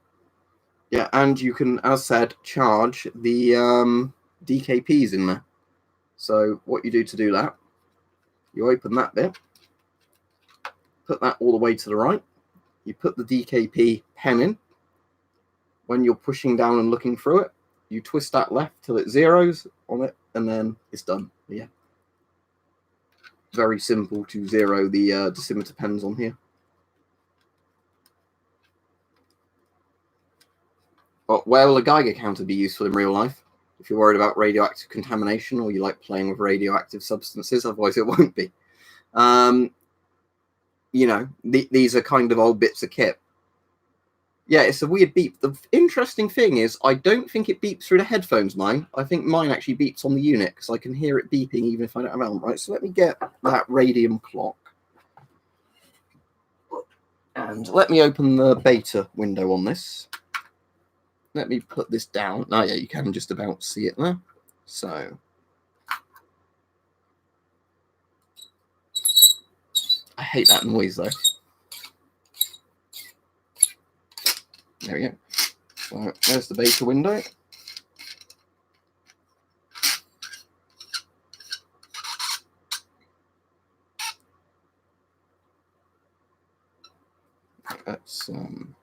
yeah, and you can, as said, charge the DKPs in there. So what you do to do that, you open that bit, put that all the way to the right. You put the DKP pen in. When you're pushing down and looking through it, you twist that left till it zeros on it, and then it's done. Yeah. Very simple to zero the decimeter pens on here. But where will a Geiger counter be useful in real life? if you're worried about radioactive contamination or you like playing with radioactive substances. Otherwise, it won't be. You know, these are kind of old bits of kit. Yeah, it's a weird beep. The interesting thing is, I don't think it beeps through the headphones, mine. I think mine actually beeps on the unit, because I can hear it beeping even if I don't have it on. Right, so let me get that radium clock. And let me open the beta window on this. Let me put this down. Oh, yeah, you can just about see it there. So, I hate that noise, though. There we go. So, there's the beta window.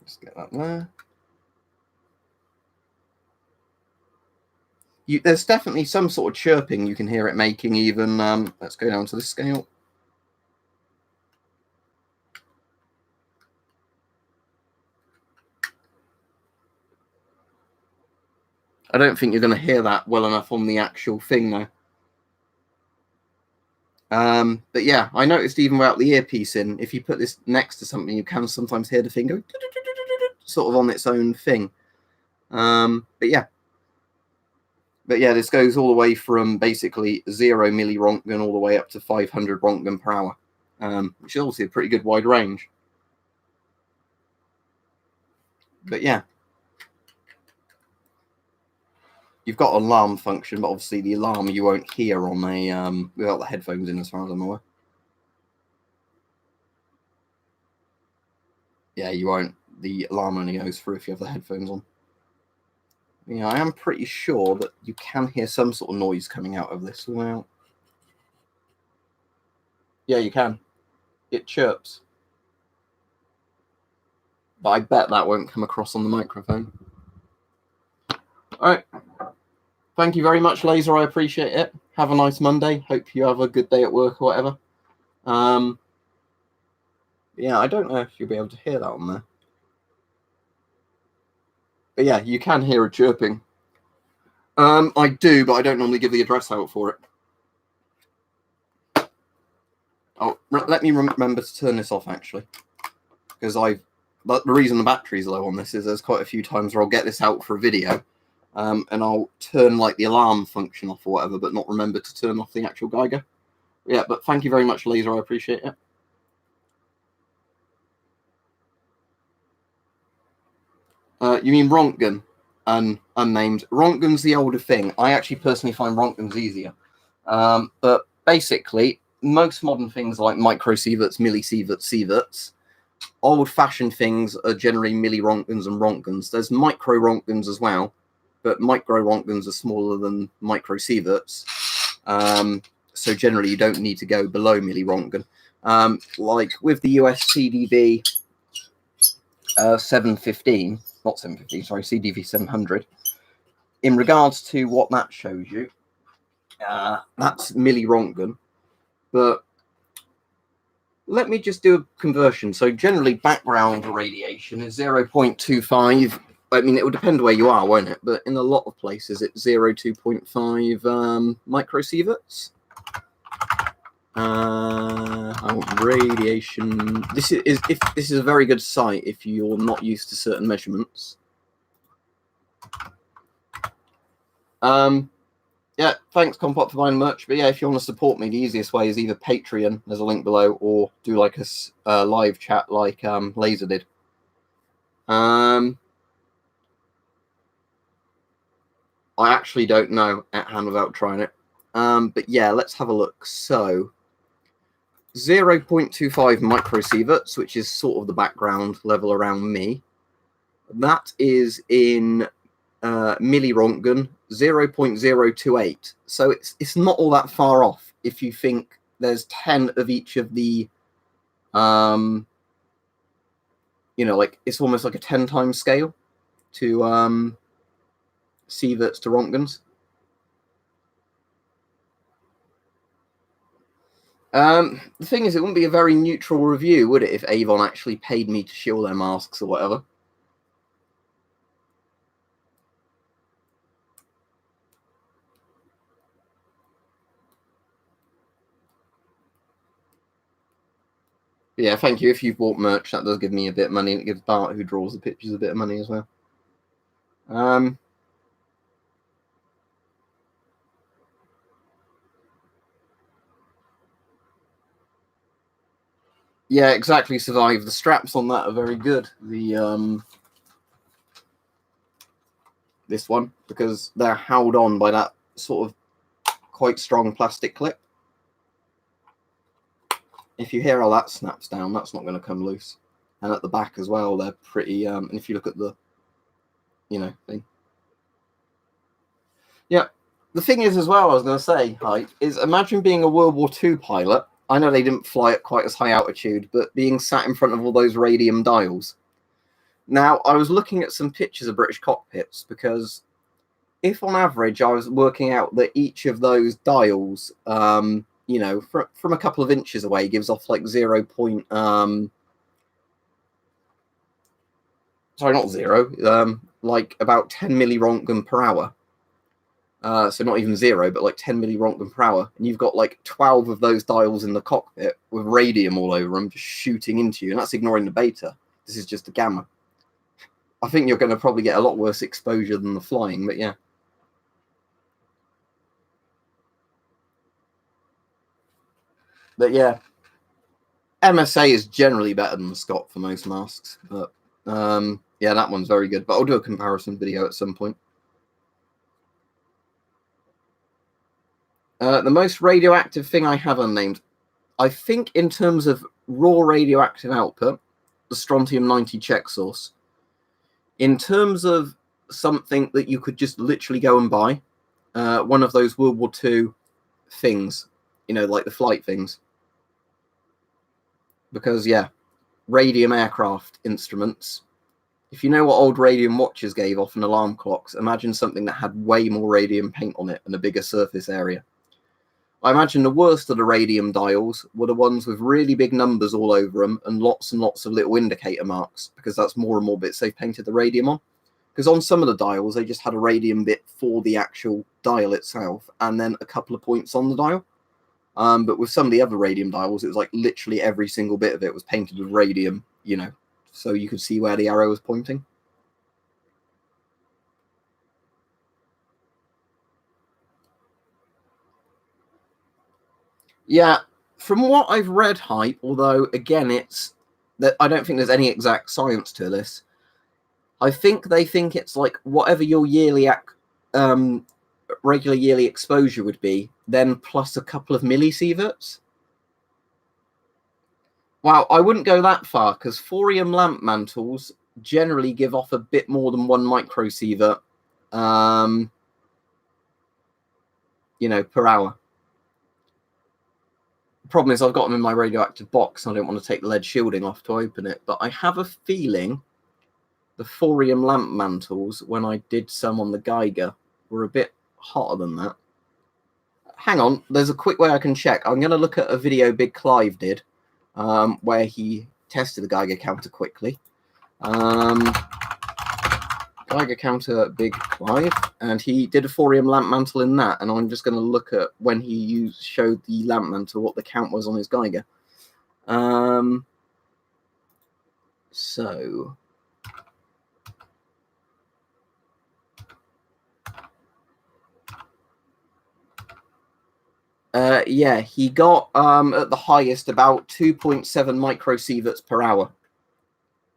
Let's get that there. There's definitely some sort of chirping you can hear it making even. Let's go down to the scale. I don't think you're going to hear that well enough on the actual thing, though. But yeah, I noticed even without the earpiece in, if you put this next to something, you can sometimes hear the thing go sort of on its own thing. But yeah, this goes all the way from basically 0 millirontgen all the way up to 500 rontgen per hour, which is obviously a pretty good wide range. But yeah, you've got an alarm function, but obviously the alarm you won't hear on a without the headphones in, as far as I'm aware. Yeah, you won't. The alarm only goes through if you have the headphones on. Yeah, I am pretty sure that you can hear some sort of noise coming out of this. Well, yeah, you can. It chirps. But I bet that won't come across on the microphone. All right. Thank you very much, Laser. I appreciate it. Have a nice Monday. Hope you have a good day at work or whatever. Yeah, I don't know if you'll be able to hear that on there. But yeah, you can hear a chirping. I do, but I don't normally give the address out for it. Oh, let me remember to turn this off, actually. Because the reason the battery's low on this is there's quite a few times where I'll get this out for a video, and I'll turn like the alarm function off or whatever, but not remember to turn off the actual Geiger. Yeah, but thank you very much, Laser. I appreciate it. You mean Rontgen? Unnamed. Rontgen's the older thing. I actually personally find Rontgen's easier. But basically, most modern things like microsieverts, millisieverts, sieverts, old-fashioned things are generally millirontgens and rontgens. There's micro-rontgens as well, but micro-rontgens are smaller than microsieverts. So generally, you don't need to go below millirontgen. Like with the US CDV 715, not 715, sorry, CDV 700. In regards to what that shows you, that's millirontgen. But let me just do a conversion. So generally, background radiation is 0.25. I mean, it will depend where you are, won't it? But in a lot of places, it's 0.2.5 microsieverts. Radiation. This is a very good site if you're not used to certain measurements. Yeah, thanks Compot for buying merch. But yeah, if you want to support me, the easiest way is either Patreon, there's a link below, or do like a live chat like Laser did. I actually don't know at hand without trying it. But yeah, let's have a look. So 0.25 microsieverts, which is sort of the background level around me. That is in millirontgen, 0.028. So it's not all that far off if you think there's 10 of each of the, like it's almost like a 10 times scale to sieverts to rontgens. The thing is, it wouldn't be a very neutral review, would it, if Avon actually paid me to shill their masks or whatever? Yeah, thank you. If you've bought merch, that does give me a bit of money, and it gives Bart, who draws the pictures, a bit of money as well. Yeah, exactly. Survive. The straps on that are very good. The this one, because they're held on by that sort of quite strong plastic clip. If you hear how that snaps down, that's not going to come loose. And at the back as well, they're pretty. And if you look at the, thing. Yeah. The thing is, as well, I was going to say, Hype, is imagine being a World War II pilot. I know they didn't fly at quite as high altitude, but being sat in front of all those radium dials. Now, I was looking at some pictures of British cockpits, because if on average I was working out that each of those dials, from a couple of inches away gives off like like about 10 millirontgen per hour. So not even 0, but like 10 millirontgen per hour. And you've got like 12 of those dials in the cockpit with radium all over them, just shooting into you. And that's ignoring the beta. This is just a gamma. I think you're going to probably get a lot worse exposure than the flying, but yeah. But yeah, MSA is generally better than the Scott for most masks. But yeah, that one's very good. But I'll do a comparison video at some point. The most radioactive thing I have unnamed, I think in terms of raw radioactive output, the strontium-90 check source. In terms of something that you could just literally go and buy, one of those World War II things, like the flight things. Because, yeah, radium aircraft instruments. If you know what old radium watches gave off and alarm clocks, imagine something that had way more radium paint on it and a bigger surface area. I imagine the worst of the radium dials were the ones with really big numbers all over them and lots of little indicator marks, because that's more and more bits they've painted the radium on. Because on some of the dials, they just had a radium bit for the actual dial itself and then a couple of points on the dial. But with some of the other radium dials, it was like literally every single bit of it was painted with radium, so you could see where the arrow was pointing. Yeah, from what I've read, Hype, although again it's that I don't think there's any exact science to this. I think they think it's like whatever your regular yearly exposure would be, then plus a couple of millisieverts. Wow, I wouldn't go that far, because thorium lamp mantles generally give off a bit more than 1 microsievert, per hour. The problem is I've got them in my radioactive box, and I don't want to take the lead shielding off to open it, but I have a feeling the thorium lamp mantles, when I did some on the Geiger, were a bit hotter than that. Hang on, there's a quick way I can check. I'm going to look at a video Big Clive did, where he tested the Geiger counter quickly. Geiger counter Big Clive, and he did a thorium lamp mantle in that, and I'm just going to look at when he showed the lamp mantle, what the count was on his Geiger. Yeah, he got at the highest about 2.7 microsieverts per hour.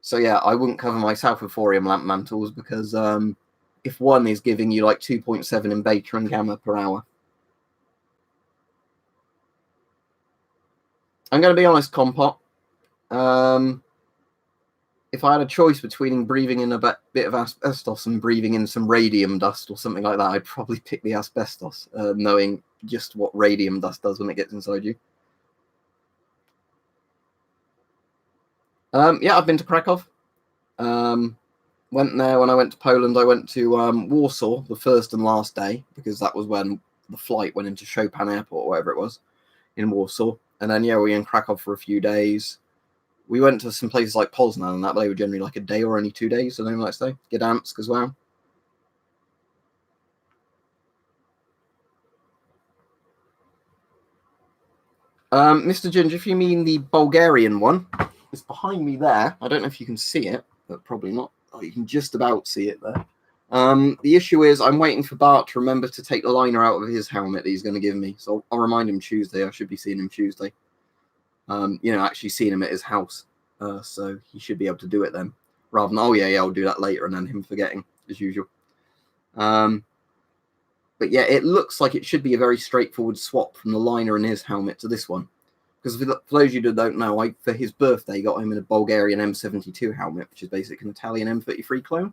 So yeah, I wouldn't cover myself with thorium lamp mantles, because if one is giving you like 2.7 in beta and gamma per hour. I'm going to be honest, Compot. If I had a choice between breathing in a bit of asbestos and breathing in some radium dust or something like that, I'd probably pick the asbestos, knowing just what radium dust does when it gets inside you. Yeah, I've been to Krakow. Went there when I went to Poland. I went to Warsaw the first and last day, because that was when the flight went into Chopin Airport, or whatever it was, in Warsaw. And then, yeah, we were in Krakow for a few days. We went to some places like Poznan and that, but they were generally like a day or only 2 days, so they might stay. Gdansk as well. Mr. Ginger, if you mean the Bulgarian one, it's behind me there. I don't know if you can see it, but probably not. Oh, you can just about see it there. The issue is I'm waiting for Bart to remember to take the liner out of his helmet that he's going to give me. So I'll remind him Tuesday. I should be seeing him Tuesday. Actually seeing him at his house. So he should be able to do it then. Rather than, oh, yeah, I'll do that later, and then him forgetting, as usual. But yeah, it looks like it should be a very straightforward swap from the liner in his helmet to this one. Because for those of you that don't know, for his birthday, got him in a Bulgarian M72 helmet, which is basically an Italian M33 clone.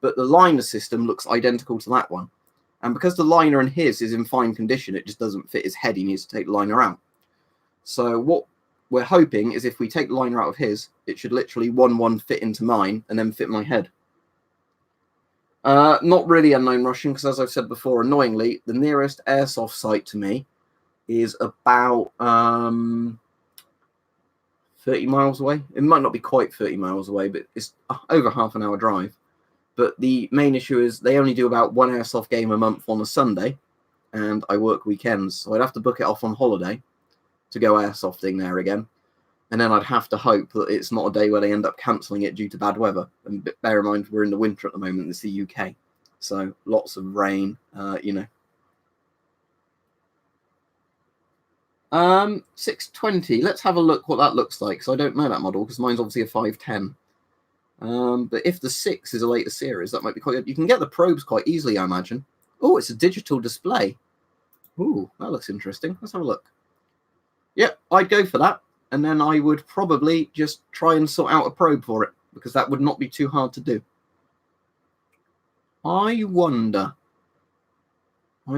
But the liner system looks identical to that one. And because the liner in his is in fine condition, it just doesn't fit his head. He needs to take the liner out. So what we're hoping is if we take the liner out of his, it should literally 1-1 fit into mine and then fit my head. Not really unknown Russian, because as I've said before, annoyingly, the nearest airsoft site to me is about 30 miles away. It might not be quite 30 miles away, but it's over half an hour drive. But the main issue is they only do about one airsoft game a month on a Sunday, and I work weekends, so I'd have to book it off on holiday to go airsofting there again. And then I'd have to hope that it's not a day where they end up cancelling it due to bad weather. And bear in mind, we're in the winter at the moment. It's the UK. So lots of rain, 620. Let's have a look what that looks like. So I don't know that model because mine's obviously a 510. But if the 6 is a later series, that might be quite good. You can get the probes quite easily, I imagine. Oh, it's a digital display. Ooh, that looks interesting. Let's have a look. Yep, I'd go for that. And then I would probably just try and sort out a probe for it, because that would not be too hard to do. I wonder. I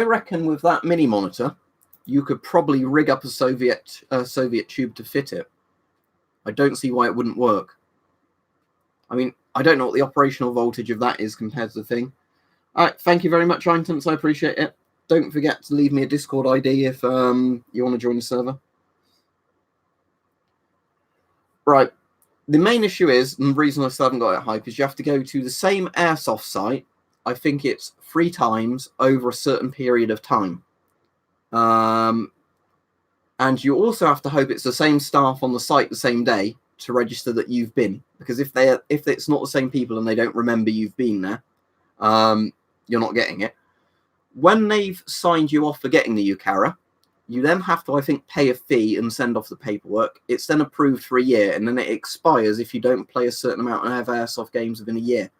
reckon with that mini monitor, you could probably rig up a Soviet tube to fit it. I don't see why it wouldn't work. I mean, I don't know what the operational voltage of that is compared to the thing. All right, thank you very much, Einstance. I appreciate it. Don't forget to leave me a Discord ID if you want to join the server. Right. The main issue is, and the reason I still haven't got it hype, is you have to go to the same airsoft site. I think it's 3 times over a certain period of time. And you also have to hope it's the same staff on the site the same day to register that you've been. Because if it's not the same people and they don't remember you've been there, you're not getting it. When they've signed you off for getting the UCARA, you then have to, I think, pay a fee and send off the paperwork. It's then approved for a year, and then it expires if you don't play a certain amount and have airsoft games within a year.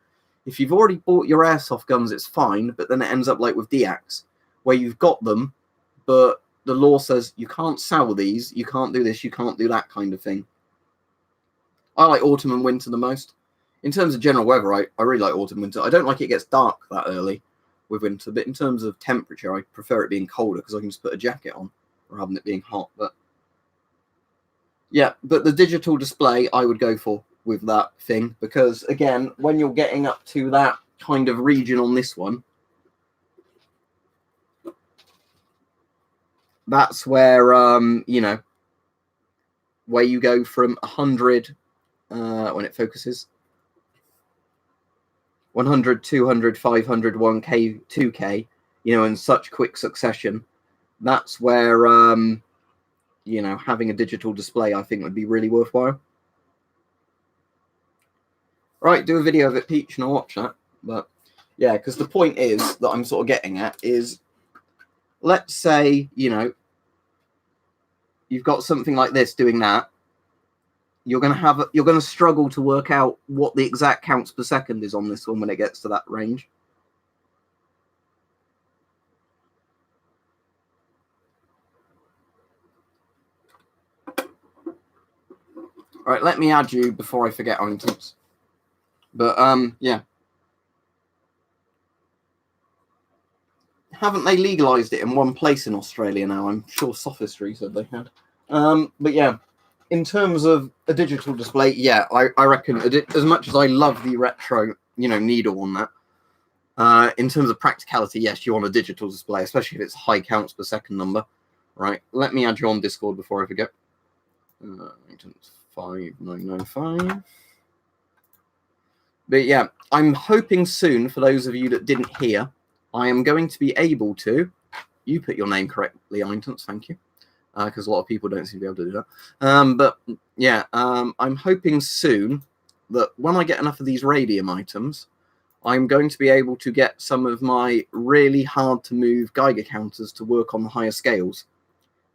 If you've already bought your airsoft guns, it's fine, but then it ends up like with DX, where you've got them, but the law says you can't sell these, you can't do this, you can't do that kind of thing. I like autumn and winter the most. In terms of general weather, I really like autumn and winter. I don't like it gets dark that early with winter, but in terms of temperature, I prefer it being colder because I can just put a jacket on rather than it being hot. But yeah, but the digital display I would go for with that thing, because again, when you're getting up to that kind of region on this one, that's where where you go from 100 when it focuses, 100, 200, 500, 1K, 2K, in such quick succession. That's where, having a digital display, I think, would be really worthwhile. Right, do a video of it, Peach, and I'll watch that. But, yeah, because the point is that I'm sort of getting at is, let's say, you've got something like this doing that. You're going to struggle to work out what the exact counts per second is on this one when it gets to that range. All right, let me add you before I forget, Einstance. But yeah, haven't they legalized it in one place in Australia now? I'm sure Sophistry said they had. But yeah. In terms of a digital display, yeah, I reckon as much as I love the retro, needle on that, in terms of practicality, yes, you want a digital display, especially if it's high counts per second number. Right, let me add you on Discord before I forget. 5995. But yeah, I'm hoping soon, for those of you that didn't hear, I am going to be able to You put your name correctly, Eintons, thank you. Because a lot of people don't seem to be able to do that. But yeah, I'm hoping soon that when I get enough of these radium items, I'm going to be able to get some of my really hard to move Geiger counters to work on the higher scales,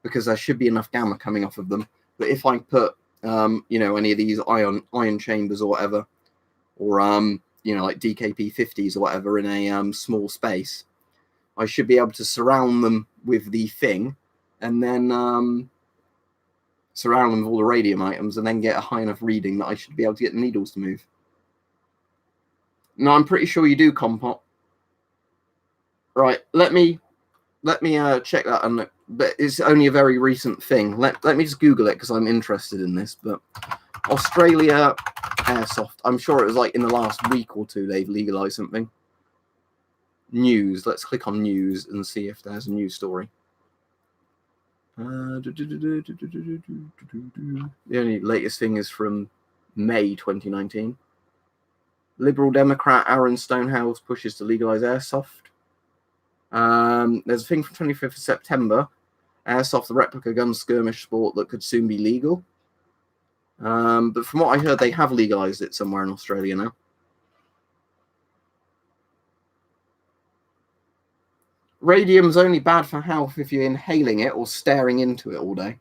because there should be enough gamma coming off of them. But if I put, any of these ion chambers or whatever, or like DKP 50s or whatever in a small space, I should be able to surround them with the thing, and then surround them with all the radium items, and then get a high enough reading that I should be able to get the needles to move. No, I'm pretty sure you do, Compot. Right, let me check that, but it's only a very recent thing. Let me just Google it because I'm interested in this. But Australia airsoft, I'm sure it was like in the last week or two they've legalized something. News. Let's click on news and see if there's a news story. The only latest thing is from May 2019. Liberal Democrat Aaron Stonehouse pushes to legalize airsoft. There's a thing from 25th of September. Airsoft, the replica gun skirmish sport that could soon be legal. But from what I heard, they have legalized it somewhere in Australia now. Radium's only bad for health if you're inhaling it or staring into it all day.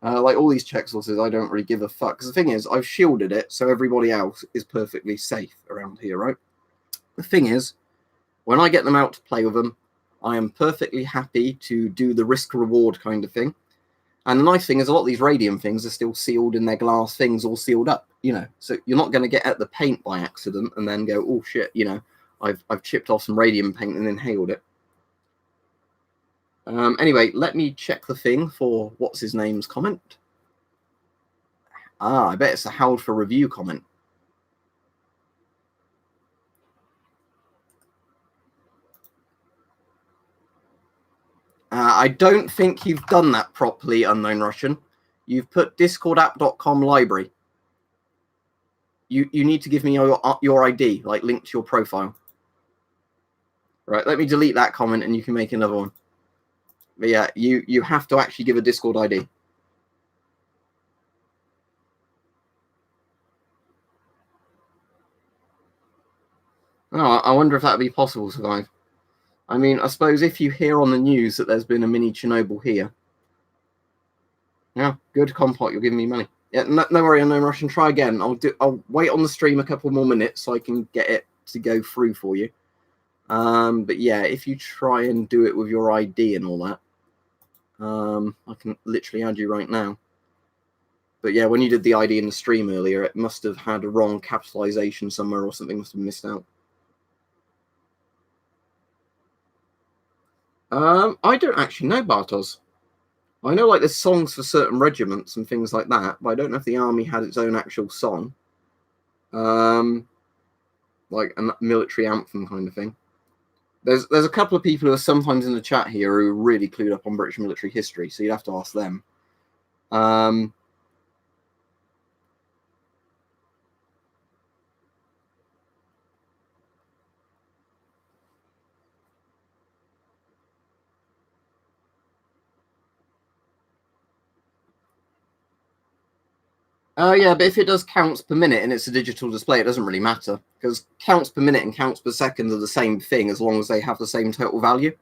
Like all these check sources, I don't really give a fuck. Because the thing is, I've shielded it so everybody else is perfectly safe around here, right? The thing is, when I get them out to play with them, I am perfectly happy to do the risk-reward kind of thing. And the nice thing is, a lot of these radium things are still sealed in their glass things, all sealed up, So you're not going to get at the paint by accident and then go, oh shit, I've chipped off some radium paint and inhaled it. Anyway, let me check the thing for what's his name's comment. I bet it's a held for review comment. I don't think you've done that properly, Unknown Russian. You've put discordapp.com library. You need to give me your ID, like linked to your profile. Right, let me delete that comment and you can make another one. But yeah, you have to actually give a Discord ID. Oh, I wonder if that'd be possible to survive. I mean, I suppose if you hear on the news that there's been a mini Chernobyl here. Yeah, good, Compot, you're giving me money. Yeah, no worry, Unknown Russian, try again. I'll wait on the stream a couple more minutes so I can get it to go through for you. But yeah, if you try and do it with your ID and all that, I can literally add you right now. But yeah, when you did the ID in the stream earlier, it must have had a wrong capitalization somewhere or something must have missed out. I don't actually know, Bartos. I know like there's songs for certain regiments and things like that, but I don't know if the army had its own actual song. Like a military anthem kind of thing. There's a couple of people who are sometimes in the chat here who are really clued up on British military history, so you'd have to ask them. Yeah, but if it does counts per minute and it's a digital display, it doesn't really matter, because counts per minute and counts per second are the same thing as long as they have the same total value.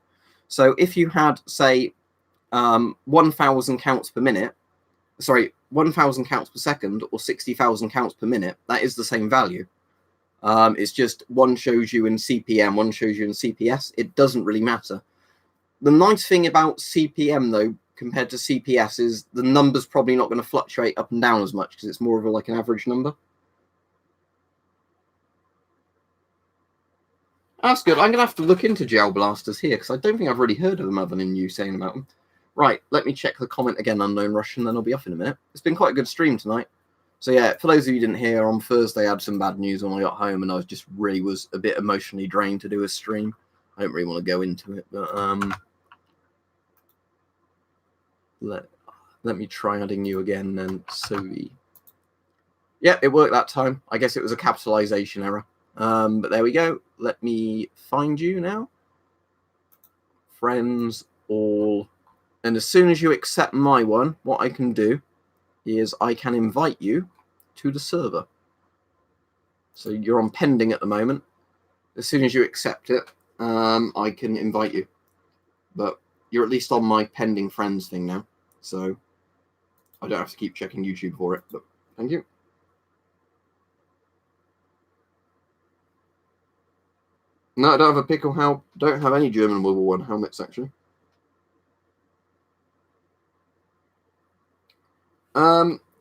So if you had, say, 1,000 counts per minute, 1,000 counts per second, or 60,000 counts per minute, that is the same value. It's just one shows you in CPM, one shows you in CPS. It doesn't really matter. The nice thing about CPM, though, compared to CPS, is the number's probably not going to fluctuate up and down as much because it's more of like an average number. That's good. I'm going to have to look into gel blasters here because I don't think I've really heard of them other than you saying about them. Right, let me check the comment again, Unknown Russian, then I'll be off in a minute. It's been quite a good stream tonight. So yeah, for those of you who didn't hear, on Thursday I had some bad news when I got home and I was a bit emotionally drained to do a stream. I don't really want to go into it, but let me try adding you again then. Yeah, it worked that time. I guess it was a capitalization error. But there we go. Let me find you now. Friends, all. And as soon as you accept my one, what I can do is I can invite you to the server. So you're on pending at the moment. As soon as you accept it, I can invite you. But you're at least on my pending friends thing now. So I don't have to keep checking YouTube for it. But thank you. No, I don't have a pickle helmet. Don't have any German World War I helmets, actually.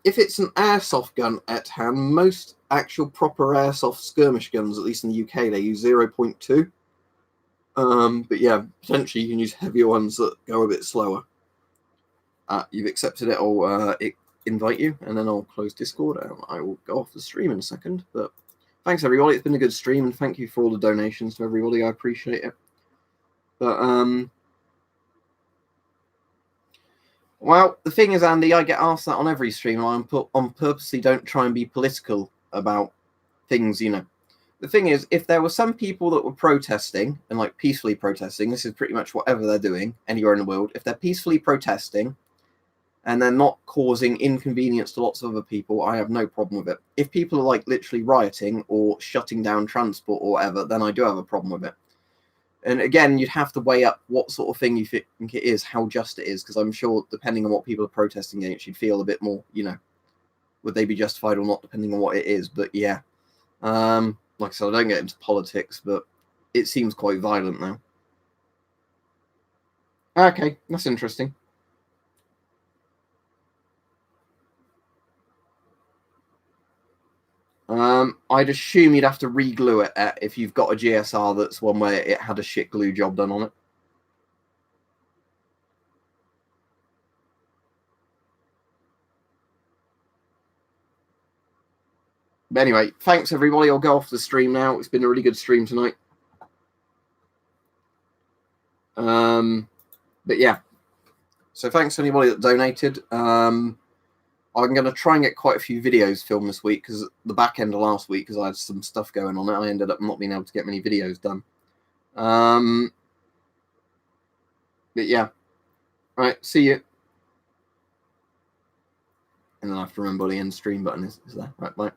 If it's an airsoft gun at hand, most actual proper airsoft skirmish guns, at least in the UK, they use 0.2. But yeah, potentially you can use heavier ones that go a bit slower. You've accepted it, I'll invite you, and then I'll close Discord out. I will go off the stream in a second. But thanks, everybody. It's been a good stream, and thank you for all the donations to everybody. I appreciate it. But well, the thing is, Andy, I get asked that on every stream. I purposely don't try and be political about things, you know. The thing is, if there were some people that were protesting and like peacefully protesting, this is pretty much whatever they're doing anywhere in the world. If they're peacefully protesting and they're not causing inconvenience to lots of other people, I have no problem with it. If people are like literally rioting or shutting down transport or whatever, then I do have a problem with it. And again, you'd have to weigh up what sort of thing you think it is, how just it is, because I'm sure depending on what people are protesting against, you'd feel a bit more, you know, would they be justified or not, depending on what it is. But yeah, like I said, I don't get into politics, but it seems quite violent now. Okay, that's interesting. I'd assume you'd have to re-glue it if you've got a GSR that's one where it had a shit glue job done on it. But anyway, thanks everybody. I'll go off the stream now. It's been a really good stream tonight. But yeah, so thanks to anybody that donated. I'm going to try and get quite a few videos filmed this week, because the back end of last week, because I had some stuff going on, I ended up not being able to get many videos done. But yeah, all right, see you. And then I have to remember the end stream button is there. Right, bye.